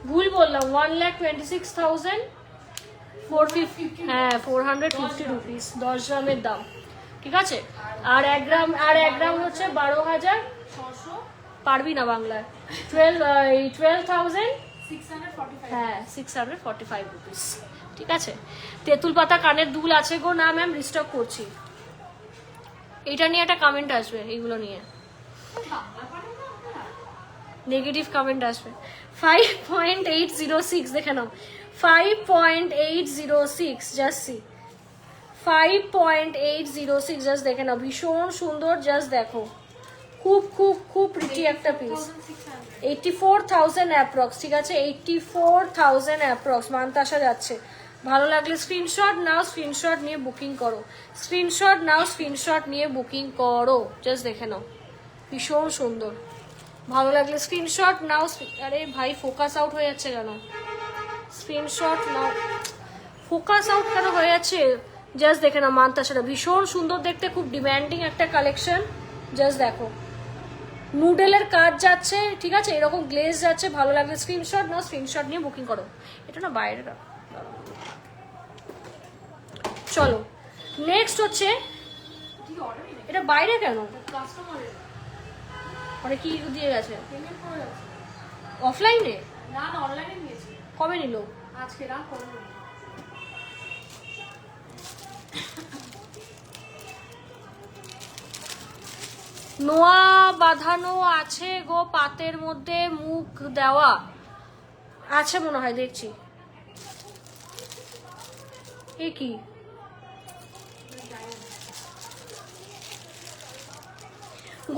ভুল বললাম, 1,26,450, হ্যাঁ 450 রুপিস 10 গ্রামের দাম, ঠিক আছে। আর 1 গ্রাম হচ্ছে 12,000, পারবি না বাংলায়, 12,000, হ্যাঁ 645 রুপিস, ঠিক আছে। তেঁতুল পাতা কানের দুল আছে গো, না ম্যাম রিস্টক করছি। এটা নিয়ে একটা কমেন্ট আসবে, এইগুলো নিয়ে নেগেটিভ কমেন্ট আসবে। 5.806 দেখে নাও, 5.806 জাস্ট সি, 5.806 জাস্ট দেখে নাও, ভীষণ সুন্দর, জাস্ট দেখো, খুব খুব খুব প্রিটি একটা পিস। 84,000 অ্যাপ্রক্স, ঠিক আছে, 84,000 অ্যাপ্রক্স মান্তাসা যাচ্ছে। ভালো লাগলে স্ক্রিনশট নাও, স্ক্রিনশট নিয়ে বুকিং করো, স্ক্রিনশট নাও, স্ক্রিনশট নিয়ে বুকিং করো, জাস্ট দেখে নাও, ভীষণ সুন্দর। ভালো লাগলে স্ক্রিনশট নাও। আরে ভাই ফোকাস আউট হয়ে যাচ্ছে কেন? স্ক্রিনশট নাও, ফোকাস আউট কেন হয়ে যাচ্ছে? জাস্ট দেখে নাও, মান্তাসাটা ভীষণ সুন্দর দেখতে, খুব ডিম্যান্ডিং একটা কালেকশন, জাস্ট দেখো, নুডেলের কাজ যাচ্ছে, ঠিক আছে, এরকম গ্লেজ যাচ্ছে। ভালো লাগলে স্ক্রিনশট নাও, স্ক্রিনশট নিয়ে বুকিং করো। এটা না বাইরে, চলো নেক্সট হচ্ছে, এটা বাইরে কেন? মানে কি দিয়ে গেছে? অফলাইনে না না অনলাইনে নিয়েছি। কবে নিল? আজকে রাত করে। নোয়া বাঁধানো আছে গো পাতের মধ্যে, মুখ দেওয়া আছে মনে হয়, দেখছি। এ কি?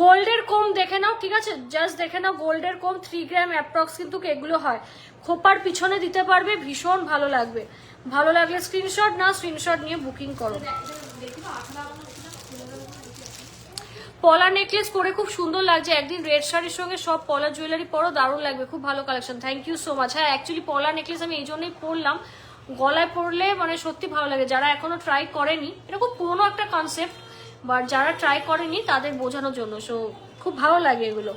গোল্ডের কম দেখে নাও, ঠিক আছে, জাস্ট দেখে নাও, গোল্ডের কম 3 গ্রাম অ্যাপ্রক্স কিন্তু এগুলো হয়, খোপার পিছনে দিতে পারবে, ভীষণ ভালো লাগবে। ভালো লাগলে স্ক্রিনশট নাও, স্ক্রিনশট নিয়ে বুকিং করো। পলা নেকলেস পরে খুব সুন্দর লাগছে, একদিন রেড শাড়ির সঙ্গে সব পলা জুয়েলারি পরো, দারুণ লাগবে, খুব ভালো collection, thank you so much. হ্যাঁ অ্যাকচুয়ালি পলা নেকলেস আমি এই জন্যই পরলাম, গলায় পরলে মানে সত্যি ভালো লাগে, যারা এখনো ট্রাই করেনি, এটা খুব পুরোনো একটা কনসেপ্ট, বাট যারা ট্রাই করেনি তাদের বোঝানোর জন্য, সো খুব ভালো লাগে এগুলো।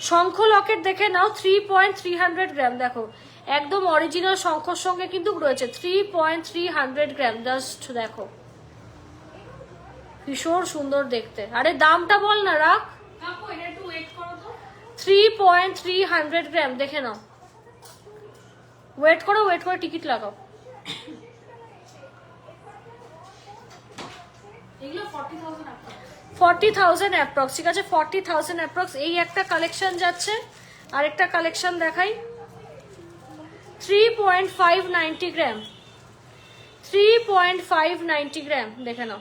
শঙ্খ লকেট দেখে নাও, 3.300 গ্রাম, দেখো একদম অরিজিনাল শঙ্খর সঙ্গে কিন্তু রয়েছে, 3.300 গ্রাম, জাস্ট দেখো, ভীষণ সুন্দর দেখতে। আরে দামটা বল না, রাখ, 3.300 গ্রাম, দেখে নাও, ওয়েট করো, ওয়েট করে টিকিট লাগাও। এগুলো 40,000 অ্যাপ্রক্স, ঠিক আছে, 40,000 অ্যাপ্রক্স। এই একটা কালেকশন যাচ্ছে, আরেকটা কালেকশন দেখাই, 3.590 গ্রাম, 3.590 গ্রাম, দেখে নাও,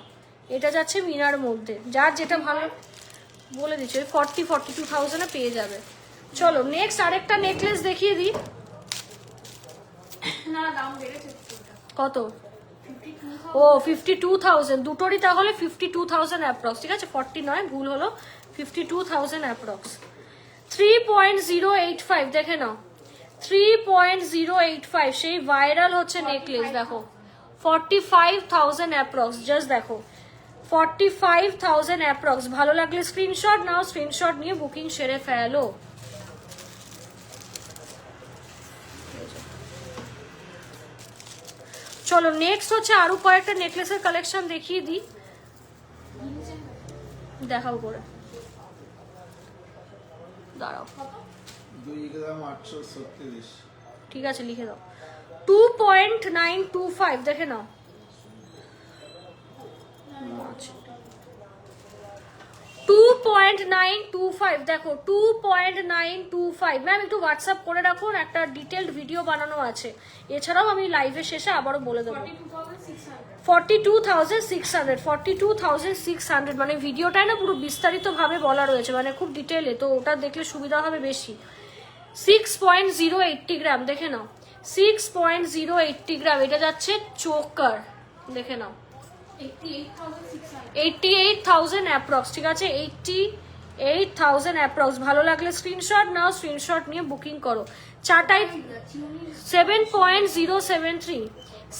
এটা যাচ্ছে মিনার মধ্যে, যার যেটা ভালো বলে দিচ্ছি, ওই 42,000 পেয়ে যাবে। চলো নেক্সট আরেকটা নেকলেস দেখিয়ে দিই। না দাম বেড়েছে। কত? ও 52,000, দুটোরই তাহলে 52,000 অ্যাপ্রক্স, ঠিক আছে, 40 নয়, ভুল হলো, 52,000 অ্যাপ্রক্স। 3.085 দেখে নাও, 3.085, সেই ভাইরাল হচ্ছে নেকলেস, দেখো 45,000 অ্যাপ্রক্স, জাস্ট দেখো 45,000 অ্যাপ্রক্স। ভালো লাগলে স্ক্রিনশট নাও, স্ক্রিনশট নিয়ে বুকিং সেরে ফেলো। চলো নেক্সট হচ্ছে আরো কয়েকটা নেকলেসের কালেকশন দেখিয়ে দিই, দেখাও করে, দাঁড়াও, 2 গ্রাম 836, ঠিক আছে লিখে দাও, 2.925 দেখে নাও, 2.925 দেখো, 2.925। ম্যাম একটু হোয়াটসঅ্যাপ করে রাখুন, একটা ডিটেলড ভিডিও বানানো আছে, এছাড়াও আমি লাইভের শেষে আবারও বলে দেবো। 42,600, 42,600, মানে ভিডিওটাই না পুরো বিস্তারিতভাবে বলা রয়েছে, মানে খুব ডিটেলে, তো ওটা দেখলে সুবিধা হবে বেশি। 6.080 গ্রাম, দেখে নাও, 6.080 গ্রাম, এটা যাচ্ছে চোকার, দেখে নাও, 88,000 অ্যাপ্রক্স, ঠিক আছে, 88,000 অ্যাপ্রক্স। ভালো লাগলে স্ক্রিনশট নাও, স্ক্রিনশট নিয়ে বুকিং করো। চাটাই 7.073,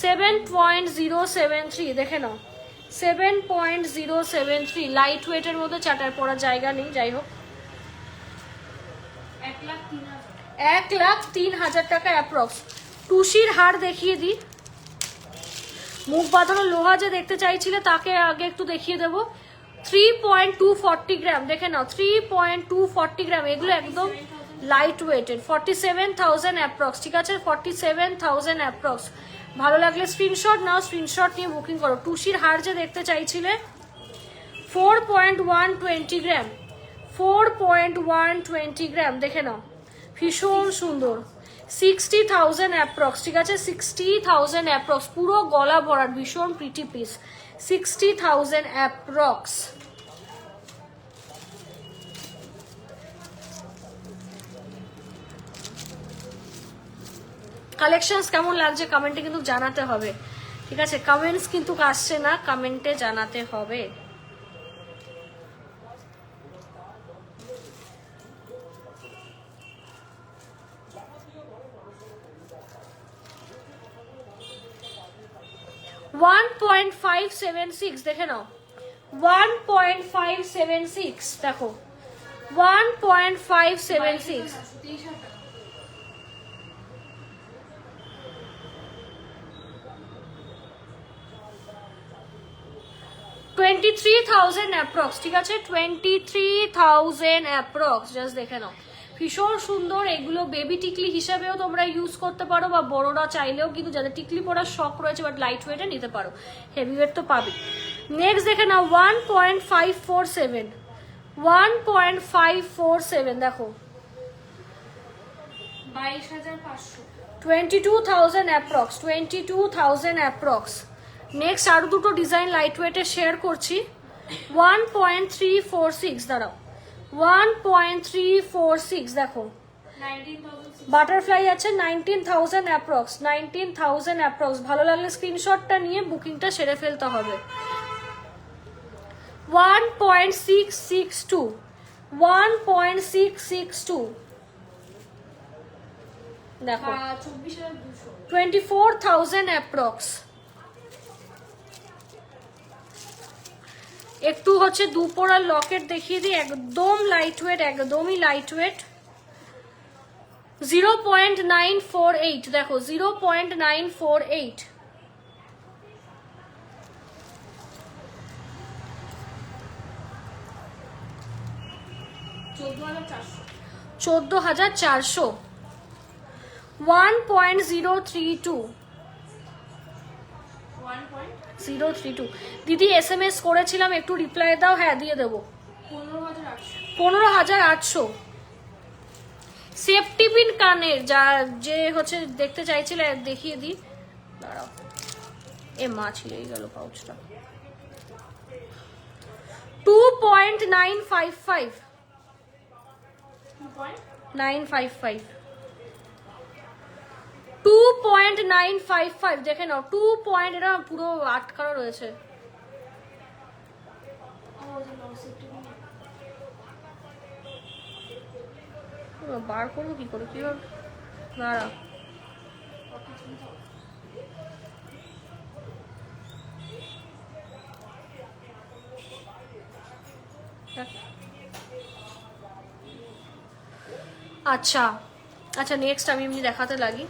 7.073 দেখে নাও, 7.073, লাইট ওয়েটের মধ্যে চাটার পড়ার জায়গা নেই, যাই হোক 1,03,000 টাকা অ্যাপ্রক্স। টুসির হার দেখিয়ে দিই, মুখ বাঁধানো লোহা যে দেখতে চাইছিলে তাকে আগে একটু দেখিয়ে দেবো। 3.240 গ্রাম, দেখে নাও, 3.240 গ্রাম, এগুলো একদম লাইট ওয়েটেড, 47,000 অ্যাপ্রক্স, ঠিক আছে, 47,000 অ্যাপ্রক্স। ভালো লাগলে স্ক্রিনশট নাও, স্ক্রিনশট নিয়ে বুকিং করো। টুসির হার যে দেখতে চাইছিলে 4.1 20 গ্রাম, 4.1 20 গ্রাম, দেখে নাও ভীষণ সুন্দর। 60,000 অ্যাপ্রক্স, ঠিক আছে, 60,000 অ্যাপ্রক্স, পুরো গলা ভরার ভীষণ প্রিটি পিস, 60,000 অ্যাপ্রক্স। কালেকশনস কেমন লাগছে কমেন্টে কিন্তু জানাতে হবে, ঠিক আছে, কমেন্টস কিন্তু আসছে না, কমেন্টে জানাতে হবে। $1.576 দেখে নাও, 1.576 দেখো, 1.576, 23,000 টাকা। $23,000 অ্যাপ্রক্স, ঠিক আছে, 23,000 অ্যাপ্রক্স, জাস্ট দেখে নাও ভীষণ সুন্দর। এগুলো বেবি টিকলি হিসাবেও তোমরা ইউজ করতে পারো, বা বড়রা চাইলেও কিন্তু যাদের টিকলি পরার শখ রয়েছে বাট লাইট ওয়েটে নিতে পারো, হেভি ওয়েট তো পাবে। নেক্সট দেখে নাও 1.547, 1.547 দেখো, 22,500। 22,000 অ্যাপ্রক্স, 22,000 অ্যাপ্রক্স। নেক্সট আরো দুটো ডিজাইন লাইট ওয়েটে শেয়ার করছি। 1.346 দাঁড়াও, 1.346 দেখো, 19,600। বাটারফ্লাই আছে 19,000 অ্যাপ্রক্স, 19,000 অ্যাপ্রক্স। ভালো লাগলে স্ক্রিনশটটা নিয়ে বুকিংটা সেরে ফেলতে হবে। 1.662, 1.662 দেখো, 24,200। 24,000 অ্যাপ্রক্স। একটু হচ্ছে দুপোড়ার লকেট দেখিয়ে দিই, একদম লাইট ওয়েট, একদমই লাইট ওয়েট। 0.948 দেখো, 0.948, 14,400। 14,400। 1.032, 032। দিদি SMS করেছিলাম, একটু রিপ্লাই দাও। হ্যাঁ দিয়ে দেবো। 15,800। 15,800। সেফটি পিন কানের, যা যে হচ্ছে দেখতে চাইছিলে দেখিয়ে দিই, দাঁড়াও, এ মা ছিঁড়েই গেল পাউচটা। 2.955, 955, 2.955 দেখে নাও, 2 পয়েন্ট, এটা পুরো আটকানো রয়েছে। বার করবো কি করে, কি হবে, দাঁড়া, আচ্ছা আচ্ছা, নেক্সট আমি এমনি দেখাতে লাগি।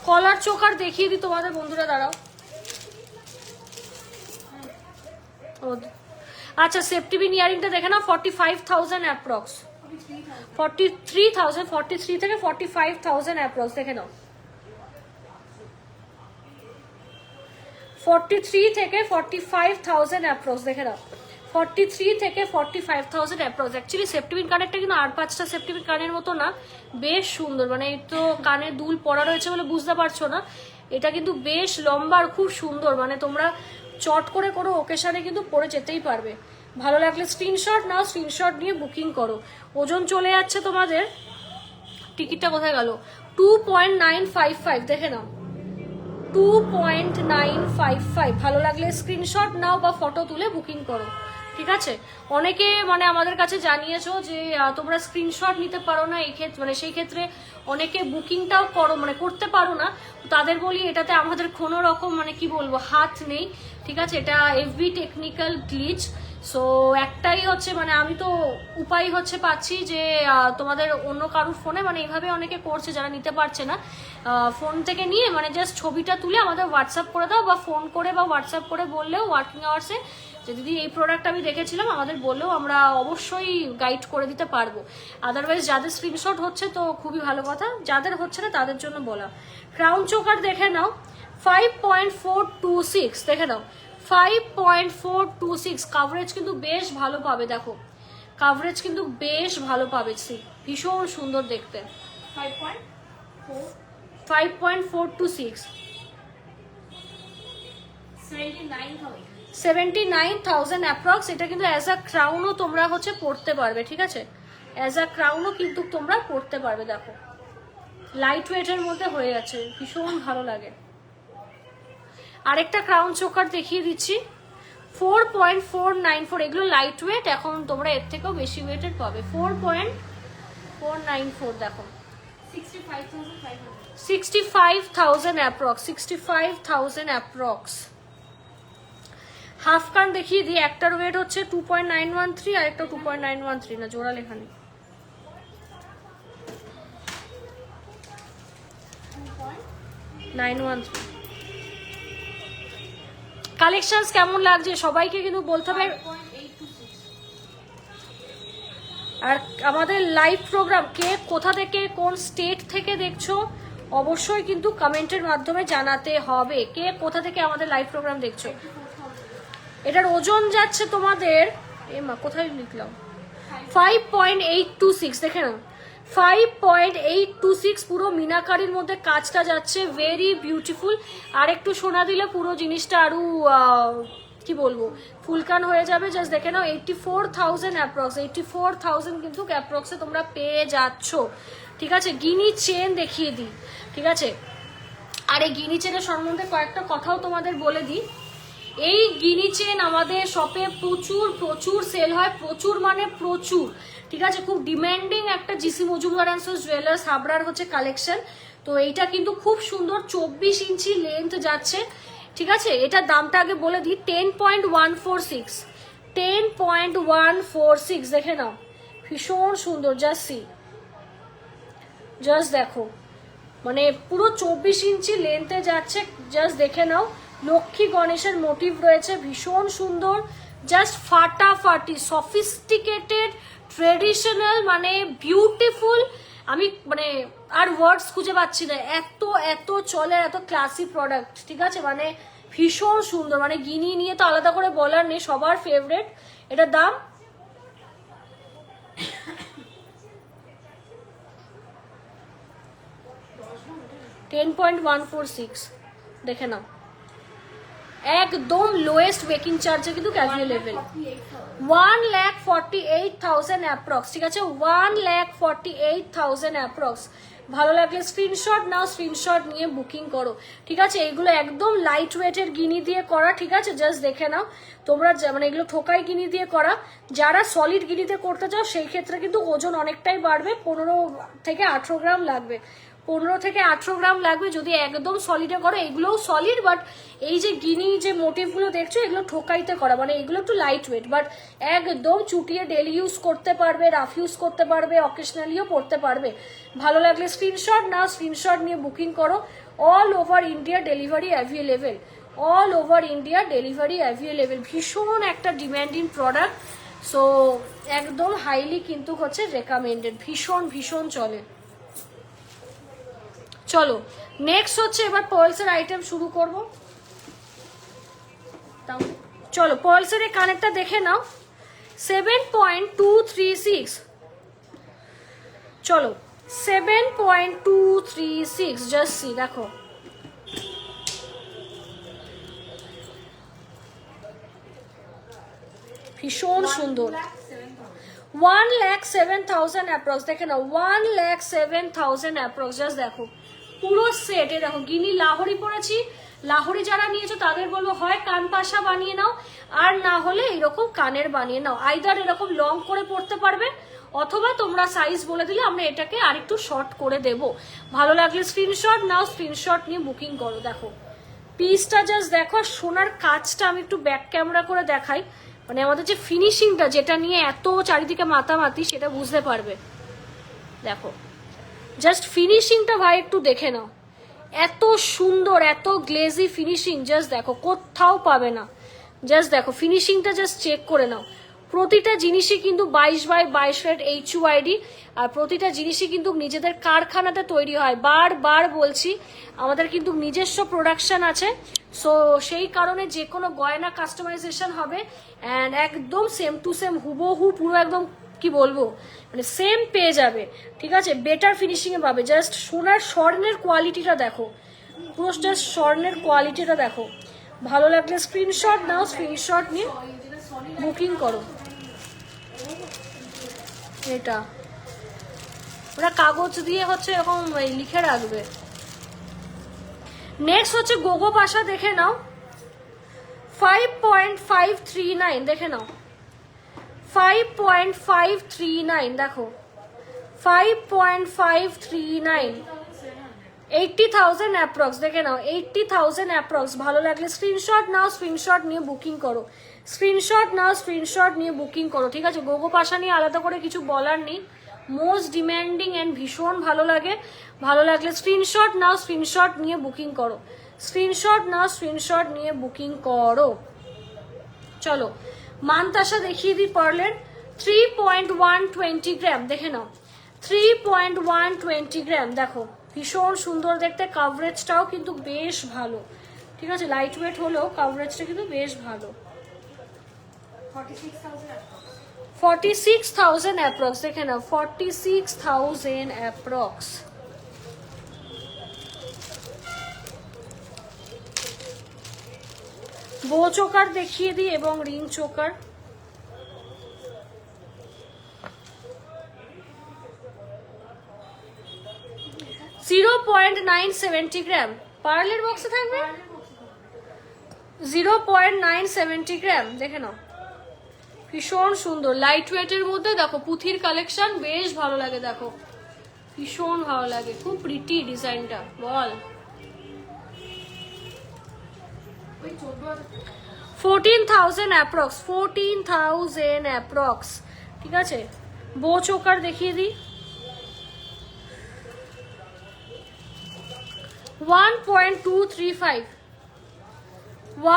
কলার চোকার দেখিয়ে দিই তোমাদের বন্ধুরা, দাঁড়াও। ও আচ্ছা, সেফটি পিন ইয়ারিংটা দেখে না, 45,000 অ্যাপ্রক্স, 43,000, 43 থেকে 45,000 অ্যাপ্রক্স, দেখে নাও, 43 থেকে 45,000 অ্যাপ্রক্স, দেখে নাও, 43 থেকে 45,000 অ্যাপ্রক্স। অ্যাকচুয়ালি সেফটিপিন কানেরটা কিন্তু আর 5টা সেফটিপিন কানের মতো না, বেশ সুন্দর, মানে এই তো কানে দুল পরা রয়েছে বলে বুঝতে পারছো না, এটা কিন্তু বেশ লম্বা আর খুব সুন্দর, মানে তোমরা চট করে কোনো ওকেশনে কিন্তু পরে যেতেই পারবে। ভালো লাগলে স্ক্রিনশট নাও, স্ক্রিনশট নিয়ে বুকিং করো। ওজন চলে যাচ্ছে তোমাদের, টিকিটটা কোথায় গেল, 2.955 দেখে নাও, 2.955। ভালো লাগলে স্ক্রিনশট নাও বা ফটো তুলে বুকিং করো, ঠিক আছে। অনেকে মানে আমাদের কাছে জানিয়েছো যে তোমরা স্ক্রিনশট নিতে পারো না, এই ক্ষেত্রে মানে সেই ক্ষেত্রে অনেকে বুকিংটাও করো মানে করতে পারো না, তাদের বলি এটাতে আমাদের কোনো রকম মানে কি বলবো হাত নেই, ঠিক আছে, এটা এফবি টেকনিক্যাল গ্লিচ। সো একটাই হচ্ছে মানে আমি তো উপায় হচ্ছে পাচ্ছি যে তোমাদের অন্য কারোর ফোনে মানে এইভাবে অনেকে করছে যারা নিতে পারছে না, ফোন থেকে নিয়ে মানে জাস্ট ছবিটা তুলে আমাদের হোয়াটসঅ্যাপ করে দাও, বা ফোন করে বা হোয়াটসঅ্যাপ করে বললেও ওয়ার্কিং আওয়ার্সে যে দিদি এই প্রোডাক্ট আমি দেখেছিলাম, আমাদের বললেও আমরা অবশ্যই গাইড করে দিতে পারবো। আদারওয়াইজ যাদের স্ক্রিনশট হচ্ছে তো খুবই ভালো কথা, যাদের হচ্ছে না তাদের জন্য বলা। ক্রাউন চোকার দেখে নাও, 5.426 দেখে নাও, 5.426 কাভারেজ কিন্তু বেশ ভালো পাবে, দেখো কাভারেজ কিন্তু বেশ ভালো পাবে। সি ভীষণ সুন্দর দেখতে। 5.4 5.426 79,000 79,000 অ্যাপ্রক্স। এটা কিন্তু অ্যাজ আ ক্রাউনও তোমরা হচ্ছে পড়তে পারবে, ঠিক আছে, অ্যাজ আ ক্রাউনও কিন্তু তোমরা পড়তে পারবে। দেখো লাইট ওয়েটের মধ্যে হয়ে যাচ্ছে, ভীষণ ভালো লাগে। আরেকটা ক্রাউন চোকার দেখিয়ে দিচ্ছি, 4.494। এগুলো লাইট ওয়েট, এখন তোমরা এর থেকেও বেশি ওয়েটের পাবে। 4.494 দেখো, 65,500 65,000 অ্যাপ্রক্স, 65,000 অ্যাপ্রক্স। হাফ কান দেখিয়ে দিই, একটার ওয়েট হচ্ছে 2.913 আর একটা 2.913, না জোড়া লেখা নেই। 913 কালেকশনস কেমন লাগছে সবাইকে কিন্তু বলতে হবে। 5.826 আর আমাদের লাইভ প্রোগ্রাম কে কোথা থেকে কোন স্টেট থেকে দেখছো অবশ্যই কিন্তু কমেন্টের মাধ্যমে জানাতে হবে, কে কোথা থেকে আমাদের লাইভ প্রোগ্রাম দেখছো। এটার ওজন যাচ্ছে তোমাদের, মা কোথায় লিখলাম, 5.826 দেখে নাও, 5.826 পুরো মিনাকারির মধ্যে কাজটা যাচ্ছে, ভেরি বিউটিফুল। আর একটু সোনা দিলে পুরো জিনিসটা আরো কি বলবো ফুলকান হয়ে যাবে। জাস্ট দেখে নাও 84,000 অ্যাপ্রক্স, 84,000 কিন্তু অ্যাপ্রক্সে তোমরা পেয়ে যাচ্ছ, ঠিক আছে। গিনি চেন দেখিয়ে দিই, ঠিক আছে। আর এই গিনি চেনের সম্বন্ধে কয়েকটা কথাও তোমাদের বলে দিই। এই গিনি চেন আমাদের শপে প্রচুর প্রচুর সেল হয়, প্রচুর মানে প্রচুর, ঠিক আছে। খুব ডিমান্ডিং একটা GC Majumdar and sons jewellers হাবড়ার হচ্ছে কালেকশন। তো এইটা কিন্তু খুব সুন্দর, 24 ইঞ্চি লেন্থ যাচ্ছে, ঠিক আছে। এটার দামটা আগে বলে দিই, 10.146, 10.146 দেখে নাও, ভীষণ সুন্দর। জাস্ট সি, জাস্ট দেখো, মানে পুরো 24 ইঞ্চি লেন্থে যাচ্ছে, জাস্ট দেখে নাও। লক্ষ্মী গণেশের মোটিভ রয়েছে, ভীষণ সুন্দর, জাস্ট ফাটাফাটি, সফিস্টিকেটেড, ট্রেডিশনাল, মানে বিউটিফুল। আমি মানে আর ওয়ার্ডস খুঁজে পাচ্ছি না, এত এত চলে, এত ক্লাসি প্রোডাক্ট, ঠিক আছে। মানে ভীষণ সুন্দর, মানে গিনি নিয়ে তো আলাদা করে বলার নেই, সবার ফেভারেট। এটার দাম $10.146 দেখে নাও, একদম লোয়েস্ট মেকিং চার্জে কিন্তু ক্যাজুয়াল লেভেল। 1,48,000 অ্যাপ্রক্স, ঠিক আছে, 1,48,000 অ্যাপ্রক্স। ভালো লাগলে স্ক্রিনশট নাও, স্ক্রিনশট নিয়ে বুকিং করো, ঠিক আছে। এগুলো একদম লাইট ওয়েটের গিনি দিয়ে করা, ঠিক আছে। জাস্ট দেখে নাও তোমরা, মানে এগুলো ঠোকাই গিনি দিয়ে করা। যারা সলিড গিনিতে করতে চাও সেই ক্ষেত্রে কিন্তু ওজন অনেকটাই বাড়বে, 15 থেকে 18 গ্রাম লাগবে, 15 থেকে 18 গ্রাম লাগবে যদি একদম সলিডে করো। এগুলোও সলিড, বাট এই যে গিনি যে মোটিভগুলো দেখছো এগুলো ঠোকাইতে করা, মানে এগুলো একটু লাইট ওয়েট, বাট একদম চুটিয়ে ডেলি ইউজ করতে পারবে, রাফ ইউজ করতে পারবে, অকেশনালিও পড়তে পারবে। ভালো লাগলে স্ক্রিনশট নাও, স্ক্রিনশট নিয়ে বুকিং করো। All over India delivery available, all over India delivery available. ভীষণ একটা ডিমান্ডিং প্রোডাক্ট, সো একদম হাইলি কিন্তু হচ্ছে রেকমেন্ডেড, ভীষণ ভীষণ চলে। চলো নেক্সট হচ্ছে এবার পার্লসের আইটেম শুরু করব। চলো পার্লসের এই কানেরটা দেখে নাও, 7.236, চলো 7.236, জাস্ট সি, দেখো ভীষণ সুন্দর। 1,07,000 অ্যাপ্রক্স দেখে নাও, 1,07,000 অ্যাপ্রক্স। জাস্ট দেখো পুরো সেট, এ দেখো গিনি লাহোরি পরেছি, লাহোরি যারা নিয়েছো তাদের বলবো হয় কান পাশা বানিয়ে নাও, আর না হলে এরকম কানের বানিয়ে নাও। আইদার এরকম লং করে পড়তে পারবে, অথবা তোমরা সাইজ বলে দিলে আমরা এটাকে আরেকটু শর্ট করে দেব। ভালো লাগলে স্ক্রিনশট নাও, স্ক্রিনশট নিয়ে বুকিং করো। দেখো পিসটা জাস্ট দেখো, সোনার কাজটা আমি একটু ব্যাক ক্যামেরা করে দেখাই, মানে আমাদের যে ফিনিশিংটা যেটা নিয়ে এত চারিদিকে মাতামাতি সেটা বুঝতে পারবে। দেখো জাস্ট ফিনিশিংটা ভাই একটু দেখে নাও, এত সুন্দর, এত গ্লেজি ফিনিশিং, জাস্ট দেখো কোথাও পাবে না। জাস্ট দেখো ফিনিশিংটা জাস্ট চেক করে নাও। প্রতিটা জিনিসই কিন্তু 22x22 রেট HUID, আর প্রতিটা জিনিসই কিন্তু নিজেদের কারখানাতে তৈরি হয়। বারবার বলছি আমাদের কিন্তু নিজস্ব প্রোডাকশন আছে, সো সেই কারণে যে কোনো গয়না কাস্টমাইজেশন হবে অ্যান্ড একদম সেম টু সেম হুবহু পুরো একদম কি বলবো মানে সেম পেয়ে যাবে, ঠিক আছে? বেটার ফিনিশিংয়ে পাবে। জাস্ট সোনার স্বর্ণের কোয়ালিটিটা দেখো, পুরো জাস্ট স্বর্ণের কোয়ালিটিটা দেখো। ভালো লাগলে স্ক্রিনশট নাও, স্ক্রিনশট নিয়ে বুকিং করো। এটা ওরা কাগজ দিয়ে হচ্ছে এরকম লিখে রাখবে। নেক্সট হচ্ছে গোগো পাশা, দেখে নাও 5.539, দেখে নাও 5.539, দেখো 5.539, 80,000 অ্যাপ্রক্স, দেখে নাও 80,000 অ্যাপ্রক্স। ভালো লাগলে স্ক্রিনশট নাও, স্ক্রিনশট নিয়ে বুকিং করো, স্ক্রিনশট নাও, স্ক্রিনশট নিয়ে বুকিং করো, ঠিক আছে? গোগো পাশা নিয়ে আলাদা করে কিছু বলার নেই, মোস্ট ডিম্যান্ডিং অ্যান্ড ভীষণ ভালো লাগে। ভালো লাগলে স্ক্রিনশট নাও, স্ক্রিনশট নিয়ে বুকিং করো, স্ক্রিনশট নাও, স্ক্রিনশট নিয়ে বুকিং করো। চলো মানতাসা দেখিয়ে দিই পার্লের 3.120 গ্রাম, দেখে নাও 3.120 গ্রাম, দেখো ভীষণ সুন্দর দেখতে, কাভারেজটাও কিন্তু বেশ ভালো, ঠিক আছে? লাইট ওয়েট হলেও কাভারেজটা কিন্তু বেশ ভালো। 46,000 অ্যাপ্রক্স, দেখে নাও 46,000 অ্যাপ্রক্স। বো চোকার দেখিয়ে দিই এবং রিং চোকার। $0.970 গ্রাম পার্লের বক্সে থাকবে, 0.970 গ্রাম, দেখে নাও ভীষণ সুন্দর লাইট ওয়েটের মধ্যে। দেখো পুঁথির কালেকশন বেশ ভালো লাগে, দেখো ভীষণ ভালো লাগে, খুব প্রিটি ডিজাইনটা, বল 14,000 অ্যাপ্রক্স, 14,000 অ্যাপ্রক্স, ঠিক আছে? বো চোকার দেখিয়ে দিই 1.235,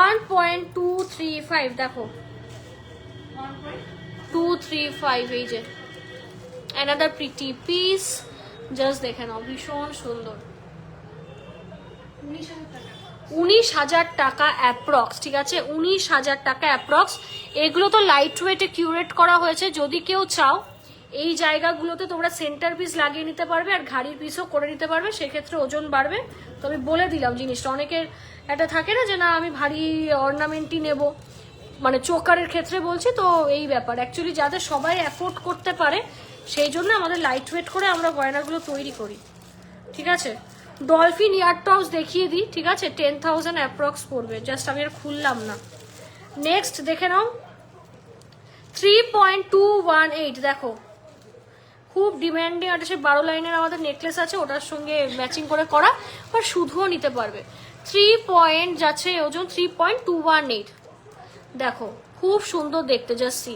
1.235, দেখো 235, এই যে অ্যানাদার প্রিটি পিস, জাস্ট দেখে নাও ভীষণ সুন্দর। 19,000 টাকা অ্যাপ্রক্স, ঠিক আছে? 19,000 টাকা অ্যাপ্রক্স। এগুলো তো লাইট ওয়েটে কিউরেট করা হয়েছে, যদি কেউ চাও এই জায়গাগুলোতে তোমরা সেন্টার পিস লাগিয়ে নিতে পারবে আর ঘাড়ির পিসও করে নিতে পারবে, সেক্ষেত্রে ওজন বাড়বে। তো আমি বলে দিলাম জিনিসটা, অনেকের একটা থাকে না যে না আমি ভারী অর্নামেন্টই নেব, মানে চোকারের ক্ষেত্রে বলছি। তো এই ব্যাপার অ্যাকচুয়ালি যাতে সবাই অ্যাফোর্ড করতে পারে সেই জন্য আমাদের লাইট ওয়েট করে আমরা গয়নাগুলো তৈরি করি, ঠিক আছে? ডলফিন ইয়ার টপস দেখিয়ে দিই, ঠিক আছে? 10,000 অ্যাপ্রক্স পড়বে, জাস্ট আমি আর খুললাম না। নেক্সট দেখে নাও 3.218, দেখো খুব ডিম্যান্ডিং একটা সে 12 লাইনের আমাদের নেকলেস আছে, ওটার সঙ্গে ম্যাচিং করে করা, বা শুধুও নিতে পারবে। 3 পয়েন্ট যাচ্ছে ওজন 3.218, দেখো খুব সুন্দর দেখতে, জাস্ট সি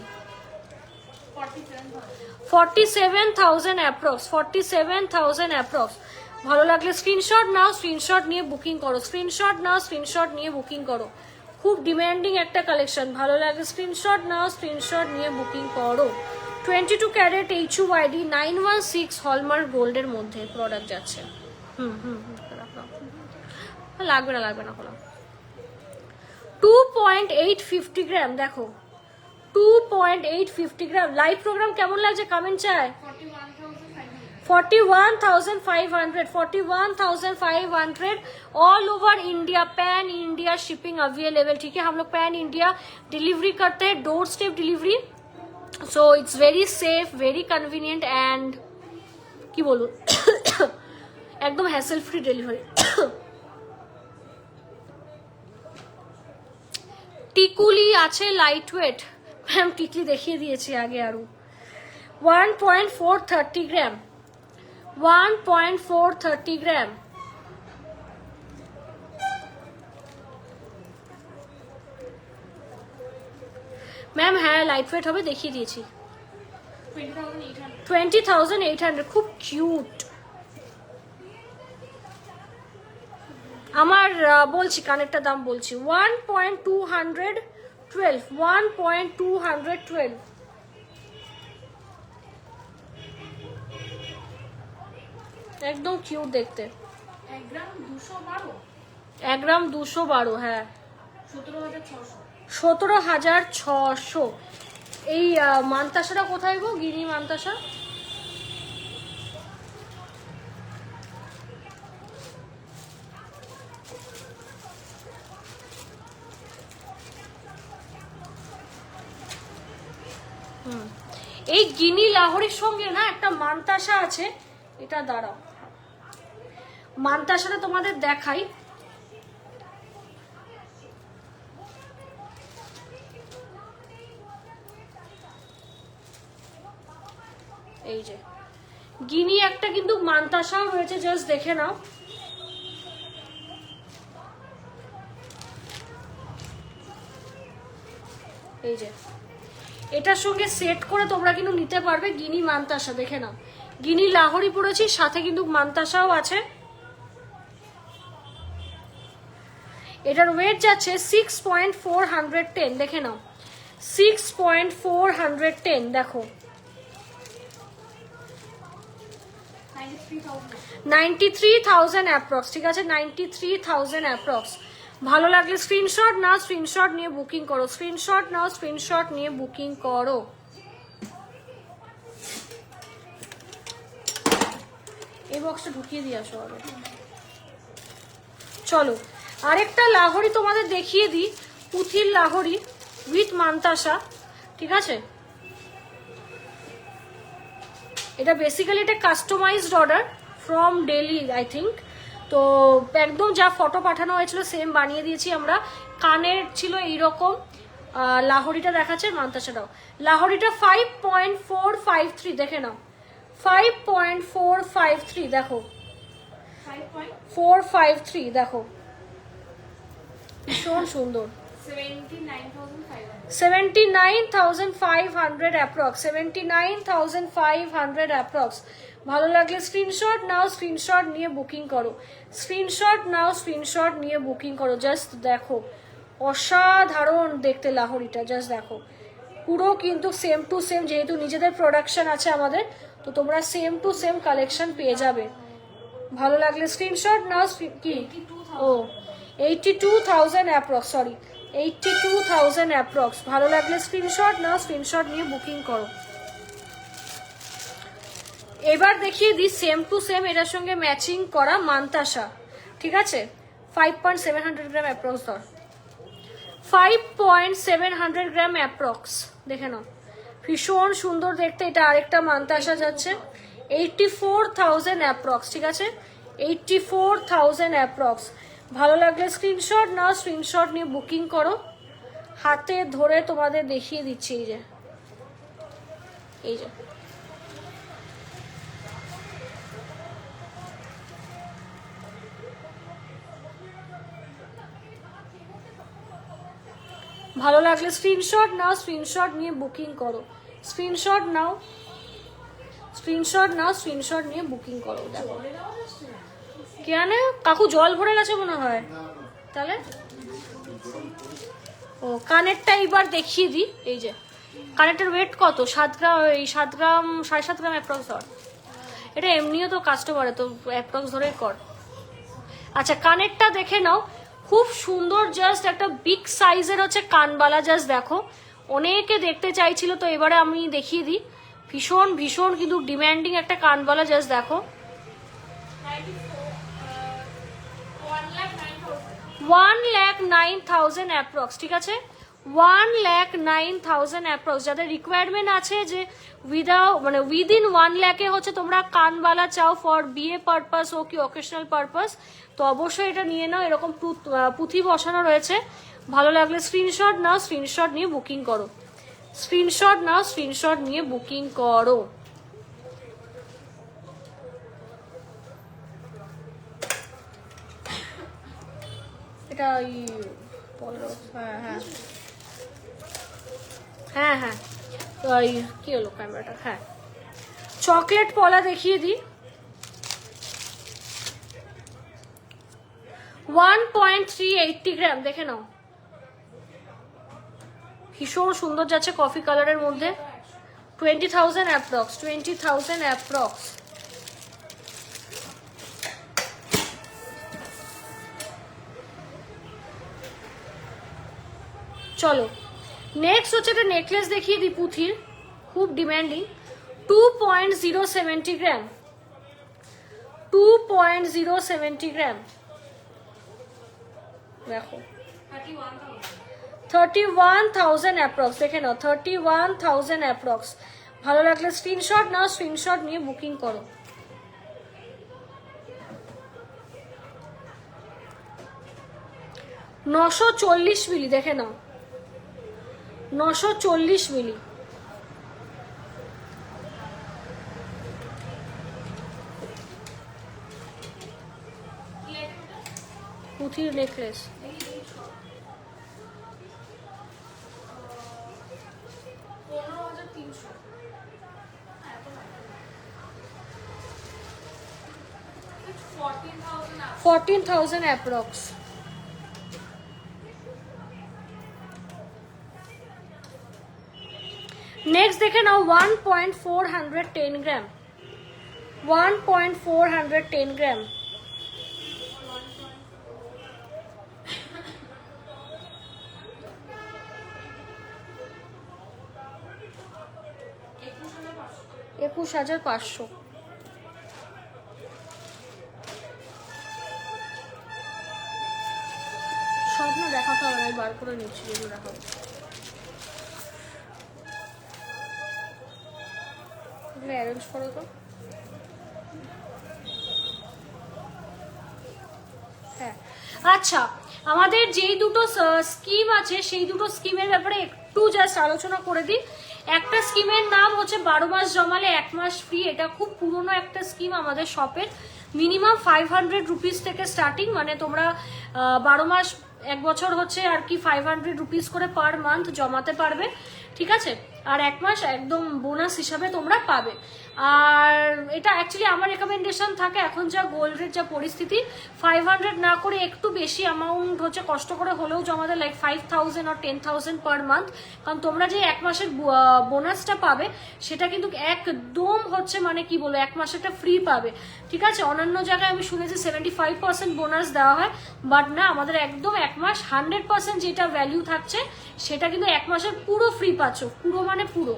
47,000 অ্যাপ্রক্স, 47,000 অ্যাপ্রক্স। ভালো লাগলে স্ক্রিনশট নাও, স্ক্রিনশট নিয়ে বুকিং করো, স্ক্রিনশট নাও, স্ক্রিনশট নিয়ে বুকিং করো। খুব ডিম্যান্ডিং একটা কালেকশন, ভালো লাগলে স্ক্রিনশট নাও, স্ক্রিনশট নিয়ে বুকিং করো। 22 ক্যারেট HUID 916 হলমার্ক গোল্ডের মধ্যে প্রোডাক্ট যাচ্ছে। লাগবে না লাগবে না খোলা। 2.850 গ্রাম, দেখো 2.850 গ্রাম। লাইভ প্রোগ্রাম কেমন লাগছে কমেন্ট চাই। 41,500, 41,500 all over India, pan India shipping available, ठीक है? हम लोग पैन इंडिया डिलीवरी करते हैं, door step delivery, so it's very safe, very convenient and কি বলুন একদম হ্যাসেল ফ্রি ডেলিভারি। টিকুলি আছে লাইট ওয়েট, ম্যাম টিকলি দেখিয়ে দিয়েছি আগে আরো। 1.430 গ্রাম, 1.430 গ্রাম। ম্যাম হ্যাঁ লাইট ওয়েট হবে, দেখিয়ে দিয়েছি। 20,800, খুব কিউট। আমার বলছি কানেরটার দাম বলছি 1.212, 1.212। একদম কিউট দেখতে। 1 গ্রাম 212, 1 গ্রাম 212, হ্যাঁ 17,600। 17,600। এই মানতাসাটা কোথায় গো, গিনি মানতাসা? এই গিনি লাহোরির সঙ্গে না একটা মানতাসা আছে, এটা দাঁড়াও মানতাসাটা তোমাদের দেখাই। এই যে গিনি একটা কিন্তু মানতাসাও রয়েছে, জাস্ট দেখে নাও। এই যে এটার সঙ্গে সেট করে তোমরা কিন্তু নিতে পারবে গিনি মানতাসা, দেখে নাও। গিনি লাহোরি পড়েছি, সাথে কিন্তু মানতাসাও আছে। এটার ওয়েট যাচ্ছে 6.410, দেখে নাও 6.410, দেখো 93,000 অ্যাপ্রক্স, ঠিক আছে 93,000 অ্যাপ্রক্স। ভালো লাগলে স্ক্রিনশট নাও, স্ক্রিনশট নিয়ে বুকিং করো, স্ক্রিনশট নাও, স্ক্রিনশট নিয়ে বুকিং করো। এই বক্সটা ঢুকিয়ে দিয়ে আসো আগে। চলো আরেকটা লাহোরি তোমাদের দেখিয়ে দিই, পুথির লাহোরি উইথ মানতাসা, ঠিক আছে। এটা বেসিক্যালি এটা customised order from Delhi I think. তো একদম যা ফটো পাঠানো হয়েছিল সেম বানিয়ে দিয়েছি আমরা। কানের ছিল এইরকম, লাহোরিটা দেখাচ্ছে, মানতাসাটাও। লাহোরিটা 5.453, দেখে নাও 5.453, দেখো 453, দেখো ভীষণ সুন্দর। 79,500 অ্যাপ্রক্স, 79,500 অ্যাপ্রক্স। ভালো লাগলে স্ক্রিনশট নাও, স্ক্রিনশট নিয়ে বুকিং করো, স্ক্রিনশট নাও, স্ক্রিনশট নিয়ে বুকিং করো। জাস্ট দেখো অসাধারণ দেখতে লাহোরিটা, জাস্ট দেখো পুরো কিন্তু সেম টু সেম, যেহেতু নিজেদের প্রোডাকশন আছে আমাদের, তো তোমরা সেম টু সেম কালেকশন পেয়ে যাবে। ভালো লাগলে স্ক্রিনশট নাও। কি ও 82,000 অ্যাপ্রক্স, সরি 82,000 অ্যাপ্রক্স। ভালো লাগলে স্ক্রিনশট নাও, স্ক্রিনশট নিয়ে বুকিং করো। এবার দেখিয়ে দিই সেম টু সেম এটার সঙ্গে ম্যাচিং করা মানতাসা, ঠিক আছে। 5.700 গ্রাম অ্যাপ্রক্স ধর, 5.700 গ্রাম অ্যাপ্রক্স, দেখে নাও ভীষণ সুন্দর দেখতে। এটা আরেকটা মানতাসা যাচ্ছে 84,000 অ্যাপ্রক্স, ঠিক আছে 84,000 অ্যাপ্রক্স। ভালো লাগলে স্ক্রিনশট নাও, স্ক্রিনশট নিয়ে বুকিং করো। হাতে ধরে তোমাদের দেখিয়ে দিচ্ছি, এই যে এই যে ভালো লাগলে স্ক্রিনশট নাও, স্ক্রিনশট নিয়ে বুকিং করো, স্ক্রিনশট নাও, স্ক্রিনশট নাও, স্ক্রিনশট নিয়ে বুকিং করো। দেখো কেন কাকু জল ভরে গেছে মনে হয়, তাহলে ও কানেরটা এইবার দেখিয়ে দিই। এই যে কানেরটার ওয়েট কত, 7 গ্রাম, এই 7 গ্রাম 7.5 গ্রাম অ্যাপ্রক্স ধর। এটা এমনিও তো কাস্টমারে তো অ্যাপ্রক্স ধরেই কর। আচ্ছা কানেরটা দেখে নাও, খুব সুন্দর, জাস্ট একটা বিগ সাইজের হচ্ছে কানবালা, জাস্ট দেখো অনেকে দেখতে চাইছিল, তো এবারে আমি দেখিয়ে দিই। ভীষণ ভীষণ কিন্তু ডিম্যান্ডিং একটা কানবালা, জাস্ট দেখো 1,09,000 অ্যাপ্রক্স, ঠিক আছে 1,09,000 অ্যাপ্রক্স। যাদের রিকোয়ারমেন্ট আছে যে মানে উইদিন 1 লাখে হচ্ছে তোমরা কানবালা চাও ফর বিয়ে পারপাস ও কি অকেশনাল পারপাস, তো অবশ্যই এটা নিয়ে নাও। এরকম পুঁথি বসানো রয়েছে। ভালো লাগলে স্ক্রিনশট নাও, স্ক্রিনশট নিয়ে বুকিং করো, স্ক্রিনশট নাও, স্ক্রিনশট নিয়ে বুকিং করো। এটা হ্যাঁ হ্যাঁ হ্যাঁ হ্যাঁ ওই কি হলো ক্যামেরাটা, হ্যাঁ চকলেট পলা দেখিয়ে দিই। 1.380 গ্রাম, দেখে নাও ভীষণ সুন্দর যাচ্ছে কফি কালারের মধ্যে। 20,000 অ্যাপ্রক্স, 20,000 অ্যাপ্রক্স। চলো নেক্সট হচ্ছে একটা নেকলেস দেখিয়ে দিই পুঁথির, খুব ডিম্যান্ডিং। 2.070 গ্রাম, 2.070 গ্রাম। দেখো 31,000 অ্যাপ্রক্স, দেখে নাও 31,000 অ্যাপ্রক্স। ভালো লাগলে স্ক্রিনশট নাও, স্ক্রিনশট নিয়ে বুকিং করো। $940 মিলি, দেখে নাও 940 মিলি। পুঁথির নেকলেস, 14,000 অ্যাপ্রক্স। নেক্সট দেখে নাও 1.410 গ্রাম, 1.410 গ্রাম। $21,500। সব না দেখাতে হবে না, আমি বার করে নিচ্ছি যেগুলো দেখাবো। এগুলো অ্যারেঞ্জ করো তো। হ্যাঁ আচ্ছা, আমাদের যেই দুটো স্কিম আছে সেই দুটো স্কিমের ব্যাপারে একটু জাস্ট আলোচনা করে দিই। একটা স্কিমের নাম হচ্ছে 12 মাস জমালে 1 মাস ফ্রি। এটা খুব পুরনো একটা স্কিম আমাদের শপের। মিনিমাম 500 রুপিস থেকে স্টার্টিং, মানে তোমরা 12 মাস 1 বছর হচ্ছে আর কি 500 রুপিস করে পার মান্থ জমাতে পারবে, ঠিক আছে। আর 1 মাস একদম বোনাস হিসাবে তোমরা পাবে। আর এটা অ্যাকচুয়ালি আমার রেকমেন্ডেশন থাকে, এখন যা গোল্ডের যা পরিস্থিতি, 500 না করে একটু বেশি অ্যামাউন্ট হচ্ছে কষ্ট করে হলেও জমাতে, লাইক 5,000 আর 10,000 পার মান্থ। কারণ তোমরা যে 1 মাসের বোনাসটা পাবে সেটা কিন্তু একদম হচ্ছে মানে কি বলবো 1 মাসেরটা ফ্রি পাবে, ঠিক আছে। অন্যান্য জায়গায় আমি শুনেছি 75% বোনাস দেওয়া হয়, বাট না, আমাদের একদম 1 মাস 100% যেটা ভ্যালু থাকছে সেটা কিন্তু 1 মাসের পুরো ফ্রি পাচ্ছ, পুরো মানে পুরো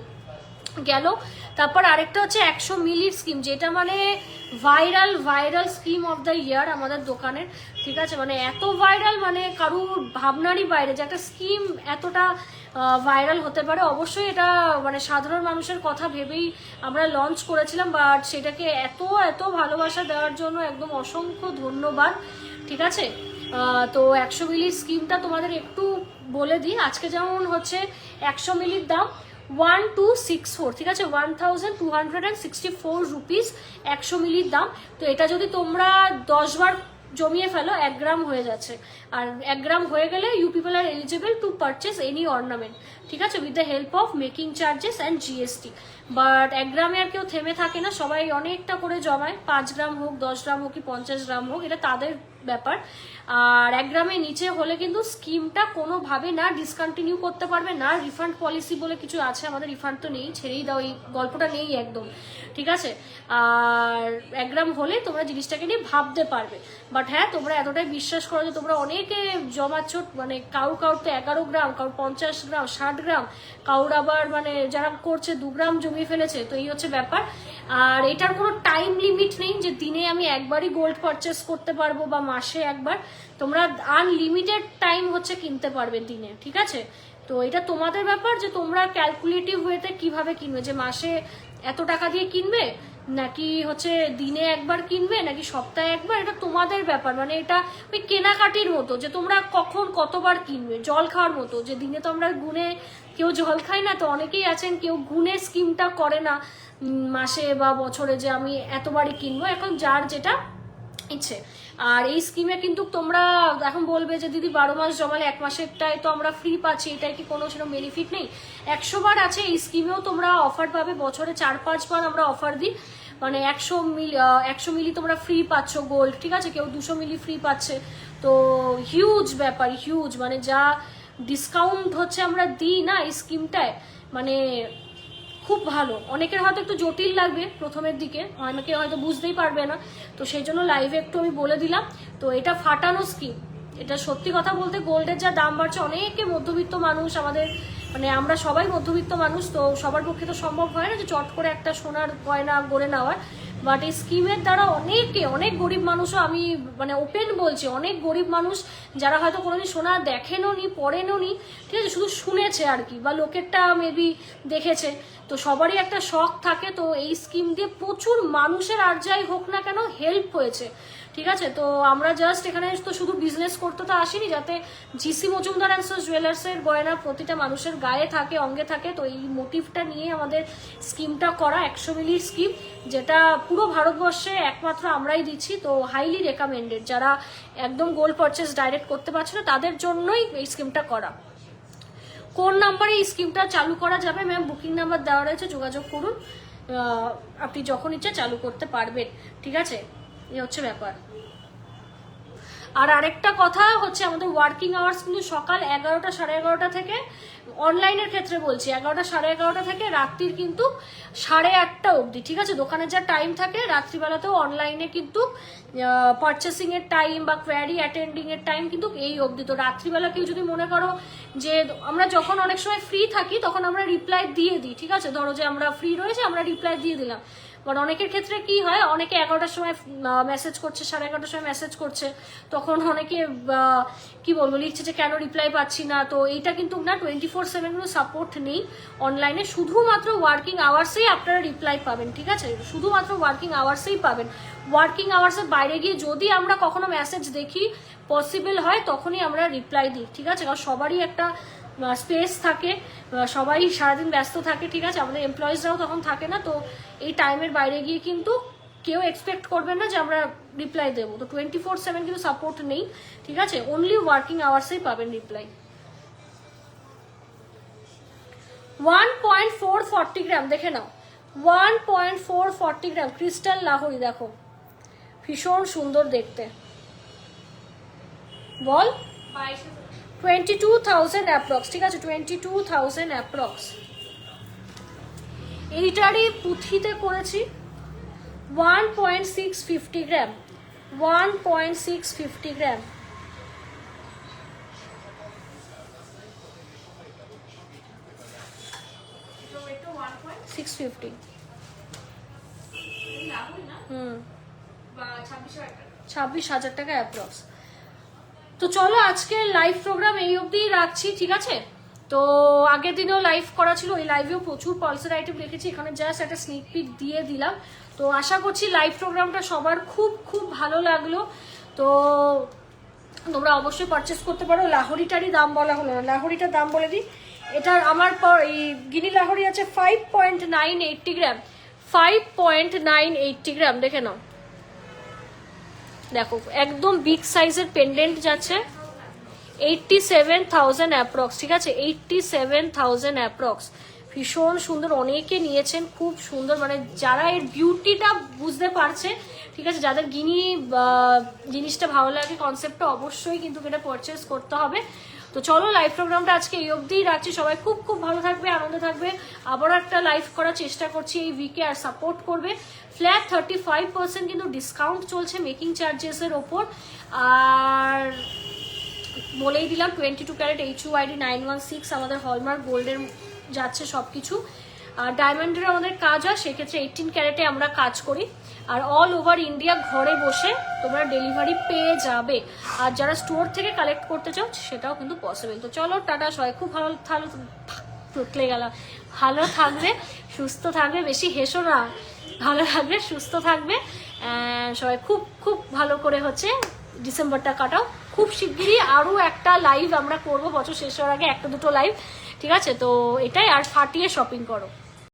গেল। তারপর আরেকটা হচ্ছে 100 মিলির স্কিম, যেটা মানে viral scheme of the year আমাদের দোকানের, ঠিক আছে। মানে এত ভাইরাল, মানে কারুর ভাবনারই বাইরে যে একটা স্কিম এতটা ভাইরাল হতে পারে। অবশ্যই এটা মানে সাধারণ মানুষের কথা ভেবেই আমরা লঞ্চ করেছিলাম, বাট সেটাকে এত ভালোবাসা দেওয়ার জন্য একদম অসংখ্য ধন্যবাদ, ঠিক আছে। তো 100 মিলির স্কিমটা তোমাদের একটু বলে দিই। আজকে যেমন হচ্ছে 100 মিলির দাম 1264, ঠিক আছে, 1264 রুপিস 100 মিলির দাম। তো এটা যদি তোমরা 10 বার জমিয়ে ফেলো 1 গ্রাম হয়ে যাচ্ছে। আর 1 গ্রাম হয়ে গেলে you people are eligible to purchase any ornament, ঠিক আছে, with the help of making charges and GST. But 1 গ্রামে আর কেউ থেমে থাকে না, সবাই অনেকটা করে জমায়, 5 গ্রাম হোক, 10 গ্রাম হোক কি 50 গ্রাম হোক, এটা তাদের ব্যাপার। আর 1 গ্রামের নিচে হলে কিন্তু স্কিমটা কোনোভাবে না ডিসকন্টিনিউ করতে পারবে না। রিফান্ড পলিসি বলে কিছু আছে, আমাদের রিফান্ড তো নেই, ছেড়েই দাও, এই গল্পটা নেই একদম, ঠিক আছে। আর 1 গ্রাম হলে তোমরা জিনিসটাকে নিয়ে ভাবতে পারবে। বাট হ্যাঁ, তোমরা এতটাই বিশ্বাস করো যে তোমরা অনেকে জমাচ্ছ, মানে কারুর তো 11 গ্রাম, কারুর 50 গ্রাম, 60 গ্রাম, কারুর আবার মানে যারা করছে 2 গ্রাম জমিয়ে ফেলেছে। তো এই হচ্ছে ব্যাপার। আর এটার কোনো টাইম লিমিট নেই যে দিনে আমি একবারই গোল্ড পারচেস করতে পারবো বা মাসে একবার। তোমরা আনলিমিটেড টাইম হচ্ছে কিনতে পারবে দিনে, ঠিক আছে। তো এটা তোমাদের ব্যাপার যে তোমরা ক্যালকুলেটিভ ওয়েতে কিভাবে কিনবে, যে মাসে এত টাকা দিয়ে কিনবে, নাকি হচ্ছে দিনে একবার কিনবে, নাকি সপ্তাহে একবার, এটা তোমাদের ব্যাপার। মানে এটা ওই কেনাকাটির মতো, যে তোমরা কখন কতবার কিনবে, জল খাওয়ার মতো, যে দিনে তো আমরা গুনে কেউ জল খাই না, তো অনেকেই আছেন কেউ গুনে স্কিমটা করে না মাসে বা বছরে যে আমি এতবারই কিনবো, এখন যার যেটা ইচ্ছে। আর এই স্কিমে কিন্তু তোমরা এখন বলবে যে দিদি 12 মাস জমালে 1 মাসেরটাই তো আমরা ফ্রি পাচ্ছি, এটাই কি কোনো সেরকম বেনিফিট নেই? 100 বার আছে এই স্কিমেও তোমরা অফার পাবে, বছরে 4-5 বার আমরা অফার দিই। মানে 100 মিলি তোমরা ফ্রি পাচ্ছ গোল্ড, ঠিক আছে, কেউ 200 মিলি ফ্রি পাচ্ছে। তো হিউজ ব্যাপার, হিউজ, মানে যা ডিসকাউন্ট হচ্ছে আমরা দিই না এই স্কিমটায়, মানে খুব ভালো। অনেকের হয়তো একটু জটিল লাগবে প্রথমের দিকে, অনেকে হয়তো বুঝতেই পারবে না, তো সেই জন্য লাইভে একটু আমি বলে দিলাম। তো এটা ফাটানো স্কিম, এটা সত্যি কথা বলতে গোল্ডের যা দাম বাড়ছে, অনেকে মধ্যবিত্ত মানুষ, আমাদের মানে আমরা সবাই মধ্যবিত্ত মানুষ, তো সবার পক্ষে তো সম্ভব হয় না যে চট করে একটা সোনার গয়না গড়ে নেওয়ার। বাট এই স্কিমের দ্বারা অনেক গরিব মানুষও, আমি মানে ওপেন বলছি, অনেক গরিব মানুষ যারা হয়তো কোনোদিন সোনা দেখেনও নি, পড়েনও নি, ঠিক আছে, শুধু শুনেছে আর কি, বা লোকেরটা মেবি দেখেছে, তো সবারই একটা শখ থাকে। তো এই স্কিম দিয়ে প্রচুর মানুষের আর যাই হোক না কেন হেল্প হয়েছে, ঠিক আছে। তো আমরা জাস্ট এখানে তো শুধু বিজনেস করতে তো আসিনি, যাতে জিসি মজুমদার অ্যান্ড সন্স জুয়েলার্সের গয়না প্রতিটা মানুষের গায়ে থাকে, অঙ্গে থাকে। তো এই মোটিভটা নিয়ে আমাদের স্কিমটা করা, 100 মিলির স্কিম, যেটা পুরো ভারতবর্ষে একমাত্র আমরাই দিচ্ছি। তো হাইলি রেকমেন্ডেড, যারা একদম গোল্ড পারচেস ডাইরেক্ট করতে পারছে না তাদের জন্যই এই স্কিমটা করা। কোন নাম্বারে এই স্কিমটা চালু করা যাবে ম্যাম? বুকিং নাম্বার দেওয়া রয়েছে, যোগাযোগ করুন, আপনি যখন ইচ্ছা চালু করতে পারবেন, ঠিক আছে, এই হচ্ছে ব্যাপার। আর আরেকটা কথা হচ্ছে, আমাদের ওয়ার্কিং আওয়ার্স কিন্তু সকাল 11টা সাড়ে 11টা থেকে, অনলাইনের ক্ষেত্রে বলছি 11টা সাড়ে 11টা থেকে রাত্রির কিন্তু 8:30 অবধি, ঠিক আছে। দোকানের যা টাইম থাকে রাত্রিবেলাতেও অনলাইনে কিন্তু পারচেসিং এর টাইম বা কোয়ারি অ্যাটেন্ডিং এর টাইম কিন্তু এই অবধি। তো রাত্রিবেলা কেউ যদি মনে করো যে আমরা যখন অনেক সময় ফ্রি থাকি তখন আমরা রিপ্লাই দিয়ে দিই, ঠিক আছে, ধরো যে আমরা ফ্রি রয়েছে আমরা রিপ্লাই দিয়ে দিলাম। বাট অনেকের ক্ষেত্রে কি হয়, অনেকে 11টার সময় মেসেজ করছে, 11:30টার সময় মেসেজ করছে, তখন অনেকে কি বলবো লিখছে যে কেন রিপ্লাই পাচ্ছি না। তো এইটা কিন্তু না, 24/7 কোনো সাপোর্ট নেই অনলাইনে, শুধুমাত্র ওয়ার্কিং আওয়ার্সেই আপনারা রিপ্লাই পাবেন, ঠিক আছে, শুধুমাত্র ওয়ার্কিং আওয়ার্সেই পাবেন। ওয়ার্কিং আওয়ার্সের বাইরে গিয়ে যদি আমরা কখনো মেসেজ দেখি, পসিবল হয়, তখনই আমরা রিপ্লাই দিই, ঠিক আছে। কারণ সবারই একটা স্পেস থাকে, সবাই সারাদিন ব্যস্ত থাকে, ঠিক আছে, আমাদের এমপ্লয়িজরাও তখন থাকে না। তো এই টাইমের বাইরে গিয়ে কিন্তু কেউ এক্সপেক্ট করবেন না যে আমরা রিপ্লাই দেবো। তো 24/7 কিন্তু সাপোর্ট নেই, ঠিক আছে, অনলি ওয়ার্কিং আওয়ার্সেই পাবেন রিপ্লাই। 1.440 গ্রাম দেখে নাও, 1.440 গ্রাম ক্রিস্টাল লাহোরি, দেখো ভীষণ সুন্দর দেখতে, বল 22,000 অ্যাপ্রক্স, ঠিক আছে, 22,000 অ্যাপ্রক্স। এইটারই পুঁথিতে করেছি 1.650 গ্রাম, 1.650 গ্রাম। হুম, 26,000 টাকা অ্যাপ্রক্স। তো চলো আজকে লাইভ প্রোগ্রাম এই অবধি রাখছি, ঠিক আছে। তো আগের দিনেও লাইভ করা ছিল, ওই লাইভেও প্রচুর পালসের আইটেম রেখেছি, এখানে জাস্ট একটা স্নিক পিক দিয়ে দিলাম। তো আশা করছি লাইভ প্রোগ্রামটা সবার খুব খুব ভালো লাগলো। তো তোমরা অবশ্যই পারচেস করতে পারো। লাহোরিটারই দাম বলা হলো না, লাহোরিটার দাম বলে দিই। এটার আমার এই গিনি লাহোরি আছে 5.980 গ্রাম, 5.980 গ্রাম, দেখে নাও, দেখো একদম বিগ সাইজের পেন্ডেন্ট যাচ্ছে, 87,000 অ্যাপ্রক্স, ঠিক আছে, 87,000 অ্যাপ্রক্স। ভীষণ সুন্দর, অনেকে নিয়েছেন, খুব সুন্দর, মানে যারা এর বিউটিটা বুঝতে পারছে, ঠিক আছে, যাদের গিনি জিনিসটা ভালো লাগে, কনসেপ্টটা, অবশ্যই কিন্তু এটা পারচেস করতে হবে। তো চলো লাইভ প্রোগ্রামটা আজকে এই অবধিই রাখছি। সবাই খুব খুব ভালো থাকবে, আনন্দে থাকবে। আবারও একটা লাইভ করার চেষ্টা করছি এই উইকে, আর সাপোর্ট করবে। ফ্ল্যাট 35% কিন্তু ডিসকাউন্ট চলছে মেকিং চার্জেসের ওপর। আর বলেই দিলাম 22 ক্যারেট HUID 916 আমাদের হলমার্ক গোল্ডের যাচ্ছে সব কিছু। আর ডায়মন্ডের আমাদের কাজ হয়, সেক্ষেত্রে 18 ক্যারেটে আমরা কাজ করি। আর অল ওভার ইন্ডিয়া ঘরে বসে তোমরা ডেলিভারি পেয়ে যাবে। আর যারা স্টোর থেকে কালেক্ট করতে চাও সেটাও কিন্তু পসিবল। তো চলো টাটা, সবাই খুব ভালো তুতলে গেল, ভালো থাকবে, সুস্থ থাকবে, বেশি হেসো না, ভালো থাকবে, সুস্থ থাকবে, সবাই খুব খুব ভালো করে হচ্ছে ডিসেম্বরটা কাটাও। খুব শিগগিরই আরও একটা লাইভ আমরা করবো, বছর শেষ হওয়ার আগে 1-2 লাইভ, ঠিক আছে। তো এটাই, আর ফাটিয়ে শপিং করো।